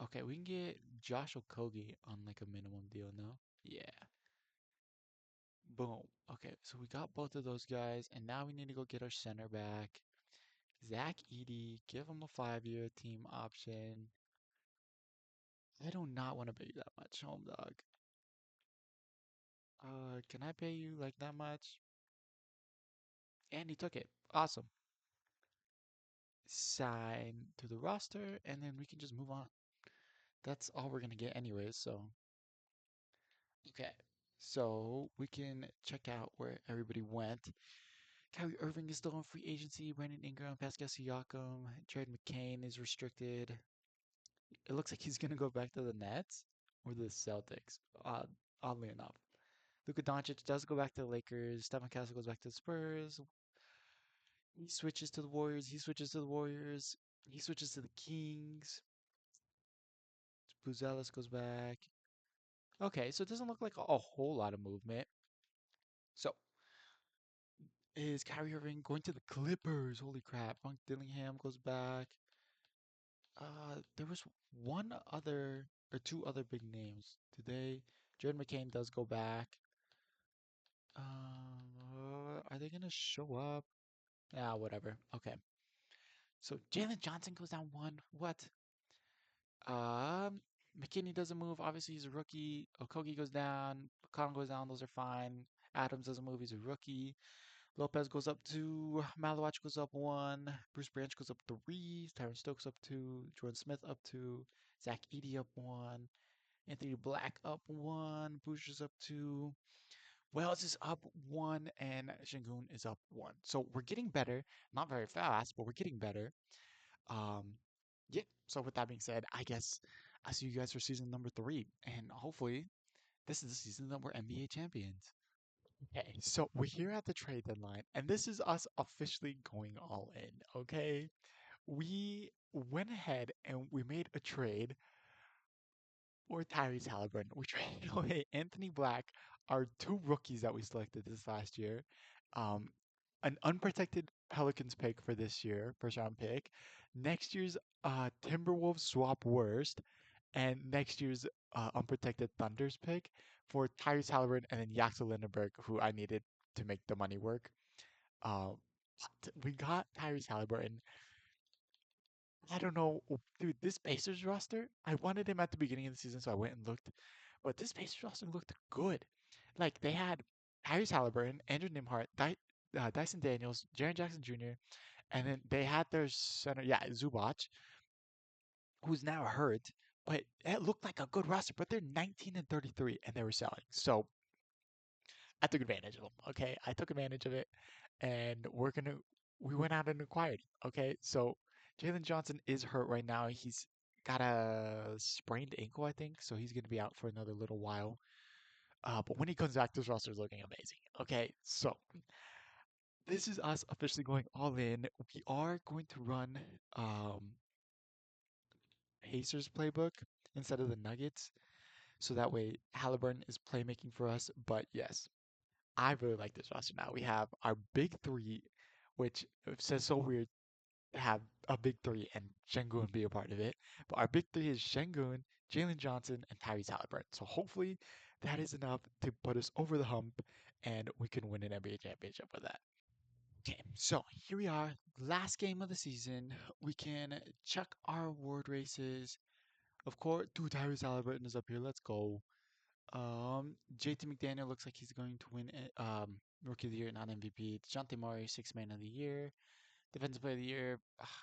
Okay, we can get Josh Okogie on like a minimum deal, no? Yeah. Boom. Okay, so we got both of those guys, and now we need to go get our center back. Zach Edey, give him a 5-year team option. I do not want to pay you that much, home dog. Can I pay you like that much? And he took it. Awesome. Sign to the roster, and then we can just move on. That's all we're gonna get anyways, so okay. So we can check out where everybody went. Kyrie Irving is still on free agency. Brandon Ingram, Pascal Siakam, Jared McCain is restricted. It looks like he's gonna go back to the Nets or the Celtics. Oddly enough, Luka Doncic does go back to the Lakers. Stephen Castle goes back to the Spurs. He switches to the Warriors. He switches to the Warriors. He switches to the Kings. Buzelis goes back. Okay, so it doesn't look like a whole lot of movement. So is Kyrie Irving going to the Clippers? Holy crap! Frank Dillingham goes back. There was one other or two other big names today. Jared McCain does go back. Are they gonna show up? Yeah, whatever. Okay. So Jalen Johnson goes down one. What? Um, McKinney doesn't move. Obviously, he's a rookie. Okogie goes down. Khan goes down. Those are fine. Adams doesn't move. He's a rookie. Lopez goes up two. Malawach goes up one. Bruce Branch goes up three. Tyron Stokes up two. Jordan Smith up two. Zach Edey up one. Anthony Black up one. Boucher's up two. Wells is up one. And Shingun is up one. So we're getting better. Not very fast, but we're getting better. Um, yeah. So with that being said, I guess I'll see you guys for season number 3. And hopefully this is the season that we're NBA champions. Okay, so we're here at the trade deadline, and this is us officially going all in, okay? We went ahead and we made a trade for Tyrese Halliburton. We traded away Anthony Black, our two rookies that we selected this last year, um, an unprotected Pelicans pick for this year, first round pick, next year's Timberwolves swap worst, and next year's unprotected Thunders pick for Tyrese Halliburton and then Yaxel Lindenberg, who I needed to make the money work. Um, we got Tyrese Halliburton. I don't know, dude. This Pacers roster, I wanted him at the beginning of the season, so I went and looked. But this Pacers roster looked good. Like they had Tyrese Halliburton, Andrew Nimhart, Dyson Daniels, Jaren Jackson Jr., and then they had their center, yeah, Zubac, who's now hurt. But it looked like a good roster. But they're 19 and 33, and they were selling. So I took advantage of them. Okay, I took advantage of it, and we went out and acquired. Okay, so Jalen Johnson is hurt right now. He's got a sprained ankle, I think, so he's gonna be out for another little while. But when he comes back, this roster is looking amazing. Okay, so this is us officially going all in. We are going to run Pacers playbook instead of the Nuggets, so that way Halliburton is playmaking for us. But yes, I really like this roster now. We have our big three, which says so weird to have a big three and Şengün be a part of it. But our big three is Şengün, Jalen Johnson, and Tyrese Halliburton. So hopefully that is enough to put us over the hump and we can win an NBA championship with that. Okay, so here we are, last game of the season. We can check our award races. Of course, dude, Tyrese Halliburton is up here. Let's go. JT McDaniel looks like he's going to win Rookie of the Year, not MVP. DeJounte Murray, Sixth Man of the Year. Defensive Player of the Year,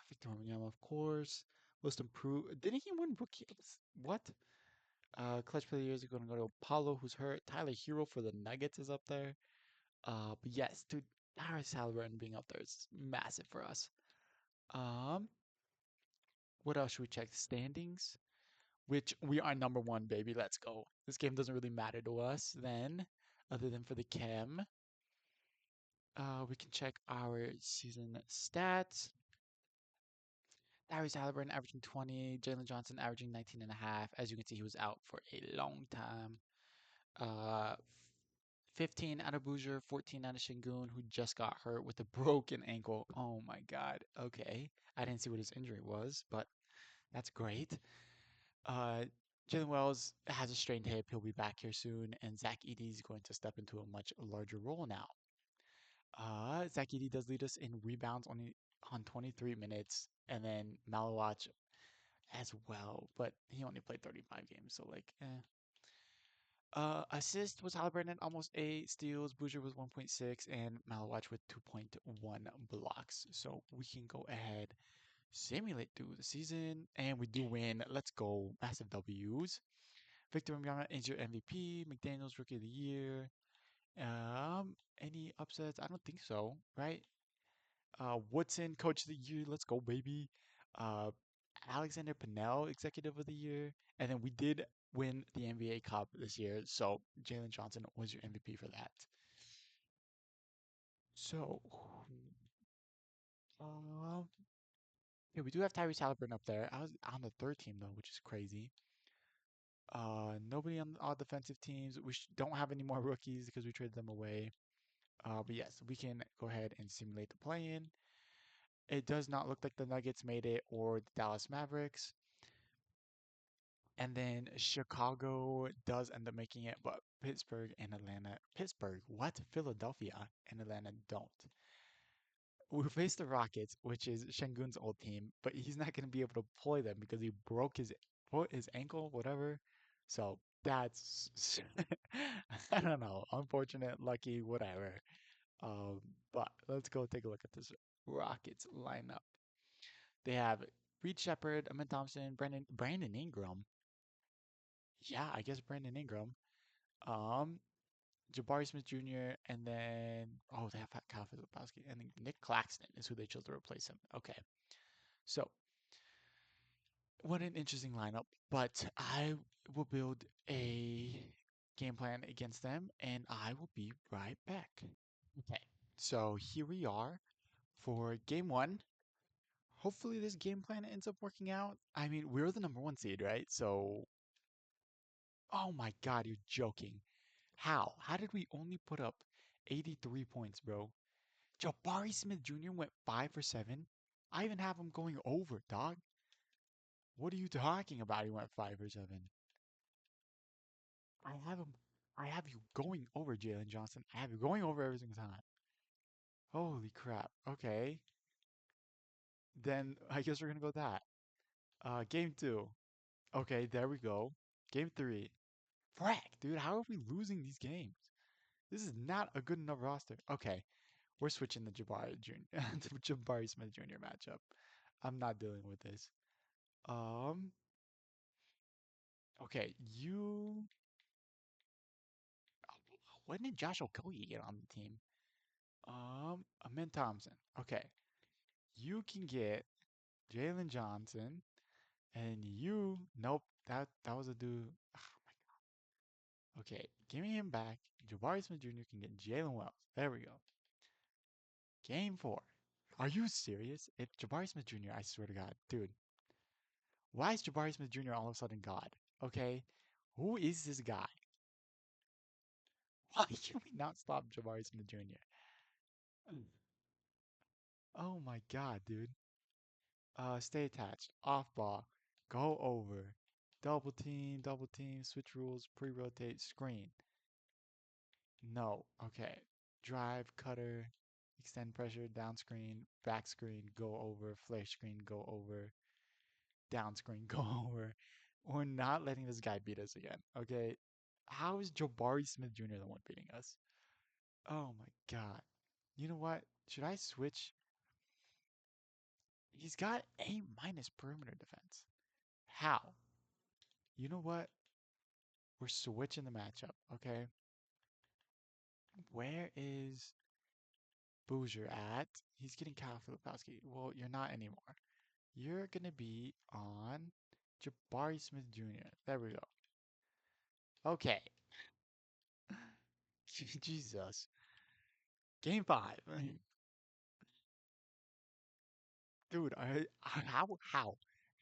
Victor Wembanyama, of course. Most improved. Didn't he win Rookie? What? Clutch Player of the Year is going to go to Apollo, who's hurt. Tyler Hero for the Nuggets is up there. But yes, dude, Tyrese Halliburton being up there is massive for us. Um, what else should we check? Standings, which we are number one, baby. Let's go. This game doesn't really matter to us then, other than for the chem. We can check our season stats. Tyrese Halliburton averaging 20, Jalen Johnson averaging 19 and a half. As you can see, he was out for a long time. Uh, 15 out of Bouger, 14 out of Shingun, who just got hurt with a broken ankle. Oh my God. Okay. I didn't see what his injury was, but that's great. Uh, Jalen Wells has a strained hip. He'll be back here soon, and Zach Edey is going to step into a much larger role now. Zach Edey does lead us in rebounds on 23 minutes, and then Malawach as well, but he only played 35 games, so like, eh. Assist was Halliburton almost 8 steals, Bouger was 1.6, and Malawach with 2.1 blocks. So we can go ahead, simulate through the season, and we do win. Let's go. Massive W's. Victor Wembanyama is your MVP. McDaniels Rookie of the Year. Any upsets? I don't think so, right? Woodson Coach of the Year. Let's go, baby. Uh, Alexander Pennell Executive of the Year, and then we did win the NBA Cup this year, so Jalen Johnson was your MVP for that. So, um, yeah, we do have Tyrese Halliburton up there. I was on the third team though, which is crazy. Nobody on all defensive teams. We don't have any more rookies because we traded them away. But yes, we can go ahead and simulate the play-in. It does not look like the Nuggets made it or the Dallas Mavericks. And then Chicago does end up making it, but Pittsburgh and Atlanta. Pittsburgh, what? Philadelphia and Atlanta don't. We face the Rockets, which is Shengun's old team, but he's not going to be able to play them because he broke his foot, his ankle, whatever. So that's, I don't know, unfortunate, lucky, whatever. Um, but let's go take a look at this Rockets lineup. They have Reed Shepard, Amin Thompson, Brandon Ingram. Yeah, I guess Brandon Ingram. Um, Jabari Smith Jr. and then they have Kyle Filipowski and then Nick Claxton is who they chose to replace him. Okay, so what an interesting lineup. But I will build a game plan against them, and I will be right back. Okay, so here we are for game one. Hopefully, this game plan ends up working out. I mean, we're the number one seed, right? So, oh my God, you're joking. How? How did we only put up 83 points, bro? Jabari Smith Jr. went 5 for 7. I even have him going over, dog. What are you talking about? He went 5 for 7. I have him. I have you going over, Jalen Johnson. I have you going over every single time. Holy crap. Okay. Then I guess we're gonna go with that. Game two. Okay, there we go. Game three. Frack, dude, how are we losing these games? This is not a good enough roster. Okay, we're switching the Jabari Jr. the Jabari Smith Jr. matchup. I'm not dealing with this. Um, okay, when did Josh Okogie get on the team? Amin Thompson. Okay, you can get Jalen Johnson, and nope, that was a dude. Okay, give me him back. Jabari Smith Jr. can get Jalen Wells. There we go. Game four. Are you serious? If Jabari Smith Jr., I swear to God, dude, why is Jabari Smith Jr. all of a sudden God? Okay, who is this guy? Why can we not stop Jabari Smith Jr.? Oh my God, dude. Stay attached. Off ball. Go over. Double team, switch rules, pre-rotate, screen. No. Okay. Drive, cutter, extend pressure, down screen, back screen, go over, flare screen, go over, down screen, go over. We're not letting this guy beat us again. Okay. How is Jabari Smith Jr. the one beating us? Oh my God. You know what? Should I switch? He's got A minus perimeter defense. How? You know what? We're switching the matchup, okay? Where is Boozer at? He's getting Kyle Filipowski. Well, you're not anymore. You're gonna be on Jabari Smith Jr. There we go. Okay. Jesus. Game five. Dude,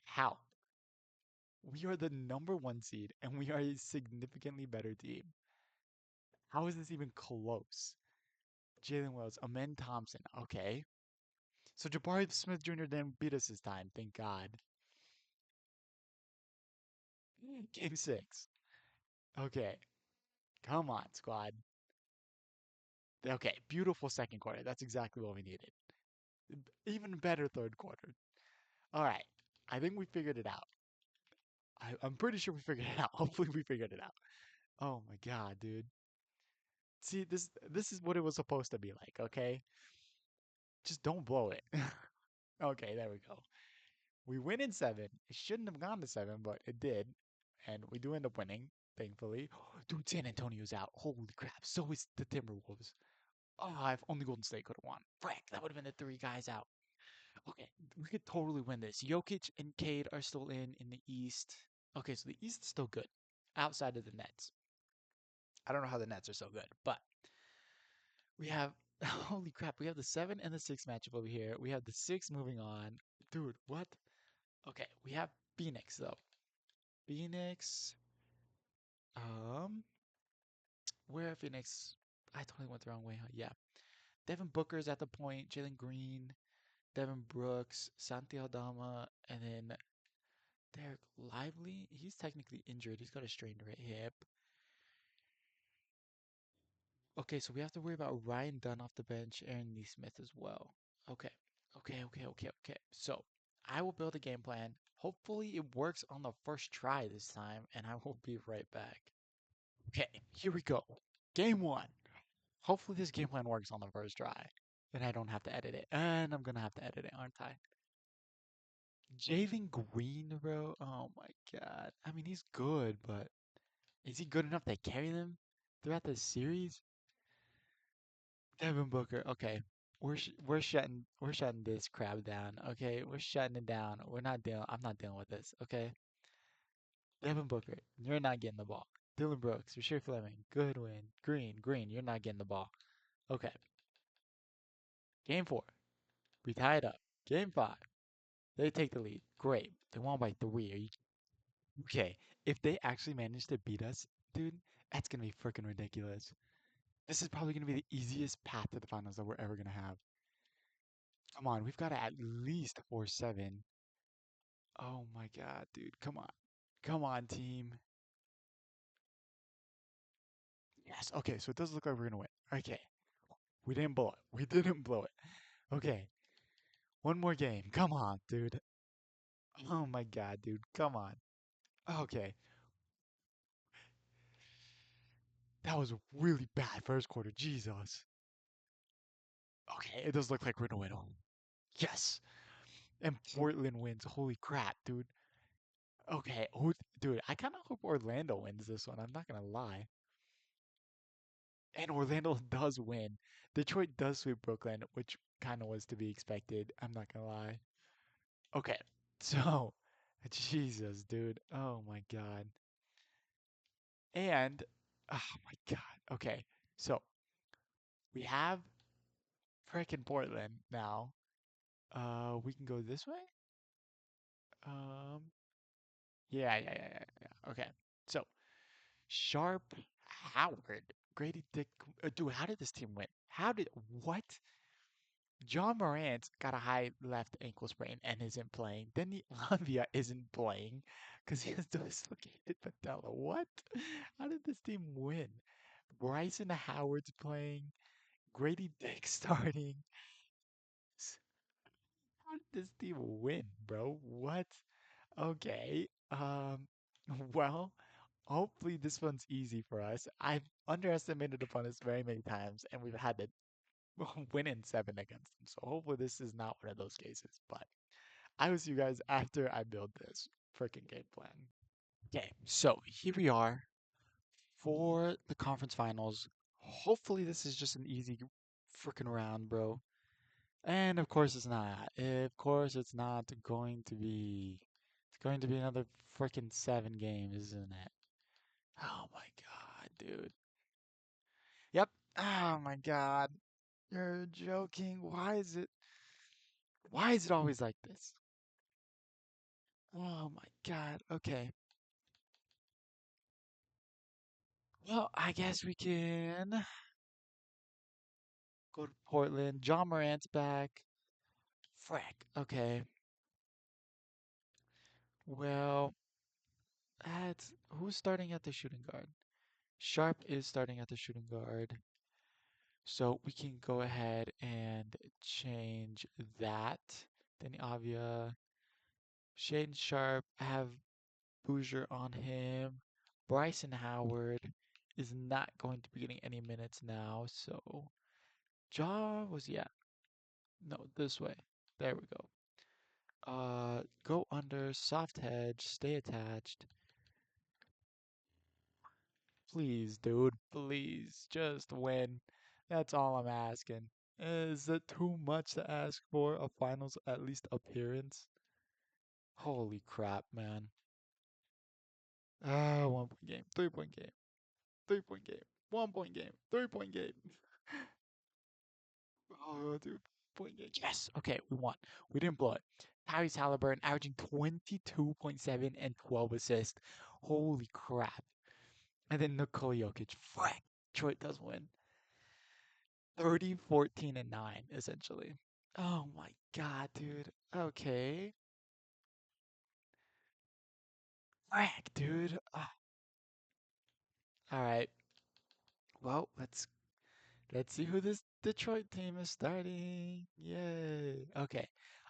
how? We are the number one seed and we are a significantly better team. How is this even close? Jalen Wells, Amen Thompson. Okay. So Jabari Smith Jr. didn't beat us this time. Thank God. Game six. Okay. Come on, squad. Okay. Beautiful second quarter. That's exactly what we needed. Even better third quarter. All right. I think we figured it out. I'm pretty sure we figured it out. Hopefully we figured it out. Oh my God, dude. See, this is what it was supposed to be like, okay? Just don't blow it. Okay, there we go. We win in seven. It shouldn't have gone to seven, but it did. And we do end up winning, thankfully. Dude, San Antonio's out. Holy crap. So is the Timberwolves. Oh, if only Golden State could have won. Frick, that would have been the three guys out. Okay, we could totally win this. Jokic and Cade are still in the East. Okay, so the East is still good outside of the Nets. I don't know how the Nets are so good, but we have holy crap, we have the 7 and the 6 matchup over here. We have the 6 moving on. Dude, what? Okay, we have Phoenix though. Phoenix, um, where Phoenix? I totally went the wrong way, huh? Yeah. Devin Booker's at the point, Jalen Green, Devin Brooks, Santi Aldama, and then Derek Lively. He's technically injured. He's got a strained right hip. Okay, so we have to worry about Ryan Dunn off the bench, Aaron Neesmith as well. Okay, okay. So I will build a game plan. Hopefully it works on the first try this time, and I will be right back. Okay, here we go. Game one. Hopefully this game plan works on the first try. Then I don't have to edit it. And I'm gonna have to edit it, aren't I? Jalen Green, bro. Oh my God. I mean, he's good, but is he good enough to carry them throughout the series? Devin Booker. Okay. We're shutting this crap down. Okay. We're shutting it down. I'm not dealing with this. Okay. Devin Booker, you're not getting the ball. Dylan Brooks, Rasheed Fleming, Goodwin, Green, you're not getting the ball. Okay. Game four. We tie it up. Game five. They take the lead. Great. They won by three. Are you okay? If they actually manage to beat us, dude, that's gonna be freaking ridiculous. This is probably gonna be the easiest path to the finals that we're ever gonna have. Come on, we've got to at least 4-7. Oh my God, dude. Come on. Come on, team. Yes. Okay, so it does look like we're gonna win. Okay. We didn't blow it. We didn't blow it. Okay. One more game. Come on, dude. Oh my God, dude. Come on. Okay. That was really bad first quarter. Jesus. Okay, it does look like we're gonna win. Yes. And Portland wins. Holy crap, dude. Okay. Dude, I kind of hope Orlando wins this one. I'm not gonna lie. And Orlando does win. Detroit does sweep Brooklyn, which kind of was to be expected. I'm not gonna lie. Okay, so Jesus, dude. Oh my God. And oh my God. Okay, so we have frickin' Portland now. We can go this way. Um, yeah. Okay, so Sharp, Howard, Grady Dick. Dude, how did this team win? What? Ja Morant got a high left ankle sprain and isn't playing. Then Avia isn't playing because he has dislocated patella. What? How did this team win? Bryson Howard's playing. Grady Dick starting. How did this team win, bro? What? Okay. Well, hopefully this one's easy for us. I've underestimated opponents very many times, and we've had to win in seven against them. So hopefully this is not one of those cases. But I will see you guys after I build this freaking game plan. Okay, so here we are for the conference finals. Hopefully this is just an easy freaking round, bro. And of course it's not. Of course it's not going to be. It's going to be another freaking 7 games, isn't it? Oh my God, dude. Yep. Oh my God. You're joking. Why is it always like this? Oh my God. Okay. Well, I guess we can go to Portland. John Morant's back. Frick. Okay. Well, that's who's starting at the shooting guard? Sharp is starting at the shooting guard. So we can go ahead and change that. Then Avia, Shaden Sharp, have Boozer on him. Bryson Howard is not going to be getting any minutes now. So Ja was, yeah, no, this way. There we go. Go under, soft hedge, stay attached. Please, dude, please, just win. That's all I'm asking. Is it too much to ask for a finals at least appearance? Holy crap, man. 1 point game, 3 point game, 3 point game, 1 point game, 3 point game. Oh, dude, point game. Yes. Okay, we won. We didn't blow it. Tyrese Halliburton averaging 22.7 and 12 assists. Holy crap. And then Nikola Jokic. Frick. Detroit does win. 30, 14, and 9, essentially. Oh my God, dude. Okay. Frick, dude. All right. Well, let's see who this Detroit team is starting. Yay. Okay.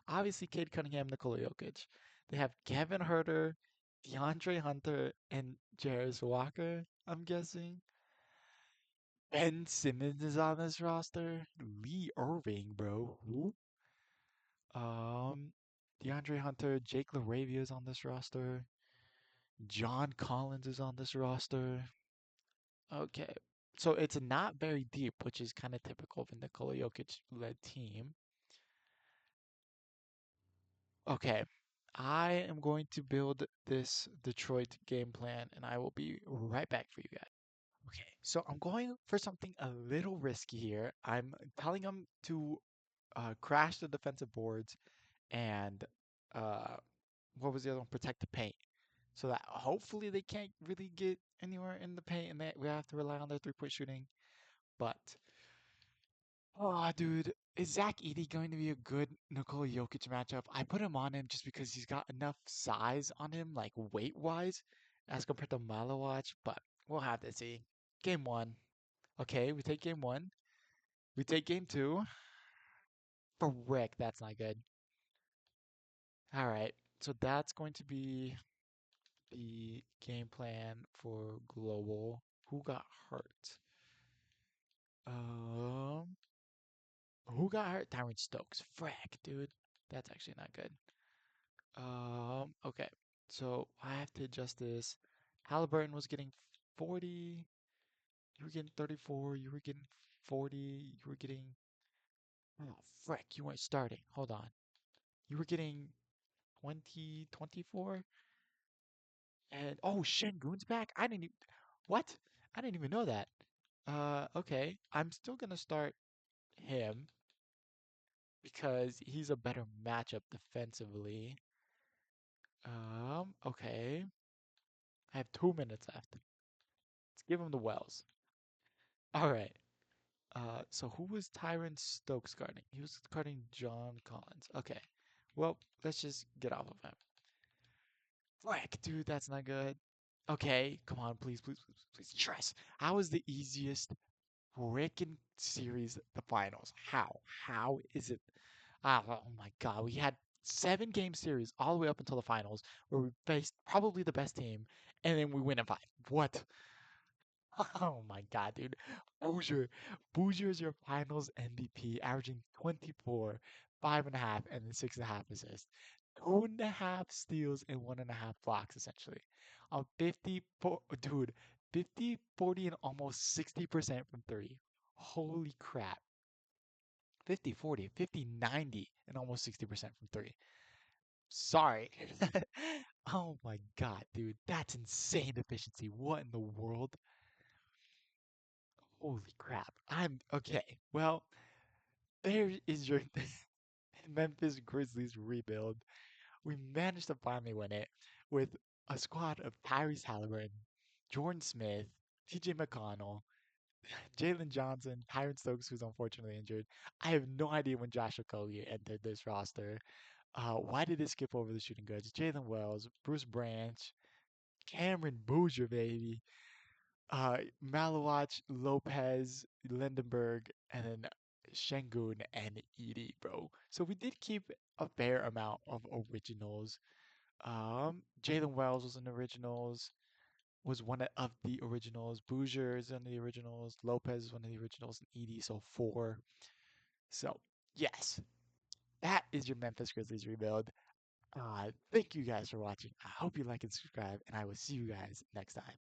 Obviously, Cade Cunningham, Nikola Jokic. They have Kevin Herter, DeAndre Hunter, and Jarris Walker, I'm guessing. Ben Simmons is on this roster. Lee Irving, bro. Who? Um, DeAndre Hunter, Jake LaRavia is on this roster. John Collins is on this roster. Okay. So it's not very deep, which is kind of typical of a Nikola Jokic led team. Okay. I am going to build this Detroit game plan and I will be right back for you guys. Okay, so I'm going for something a little risky here. I'm telling them to crash the defensive boards and uh, what was the other one? Protect the paint. So that hopefully they can't really get anywhere in the paint and that we have to rely on their three-point shooting. But oh, dude, is Zach Edey going to be a good Nikola Jokic matchup? I put him on him just because he's got enough size on him, like weight-wise, as compared to Malawach, but we'll have to see. Game one. Okay, we take game one. We take game two. Frick, that's not good. All right, so that's going to be the game plan for global. Who got hurt? Um, who got hurt? Tyron Stokes. Frick, dude. That's actually not good. Okay. So I have to adjust this. Halliburton was getting 40. You were getting 34. You were getting 40. You were getting. Oh, frick. You weren't starting. Hold on. You were getting 20, 24. And oh, Shengun's back. I didn't even. What? I didn't even know that. Okay. I'm still gonna start him because he's a better matchup defensively. Okay. I have 2 minutes left. Let's give him the Wells. All right. So who was Tyron Stokes guarding? He was guarding John Collins. Okay. Well, let's just get off of him. Frick, dude, that's not good. Okay, come on, please, please, please, please. Tress. How is the easiest freaking series the finals? How? How is it? Oh my God, we had 7 game series all the way up until the finals where we faced probably the best team, and then we win in 5. What? Oh my God, dude. Boozer. Boozer is your finals MVP, averaging 24, 5.5, and then 6.5 assists. 2.5 steals and 1.5 blocks, essentially. On 54, dude, 50, 40, and almost 60% from three. Holy crap. 50, 40, 50, 90, and almost 60% from three. Sorry. Oh my God, dude. That's insane efficiency. What in the world? Holy crap. I'm okay. Well, there is your Memphis Grizzlies rebuild. We managed to finally win it with a squad of Tyrese Halliburton, Jordan Smith. TJ McConnell, Jalen Johnson, Tyron Stokes, who's unfortunately injured. I have no idea when Josh Okogie entered this roster. Why did they skip over the shooting guards? Jalen Wells, Bruce Branch, Cameron Boozer, baby. Malawach, Lopez, Lindenberg, and then Şengün and Edie, bro. So we did keep a fair amount of originals. Jalen Wells was in the originals, was one of the originals. Boozer is one of the originals. Lopez is one of the originals, and Edie, so four. So yes, that is your Memphis Grizzlies rebuild. Thank you guys for watching. I hope you like and subscribe, and I will see you guys next time.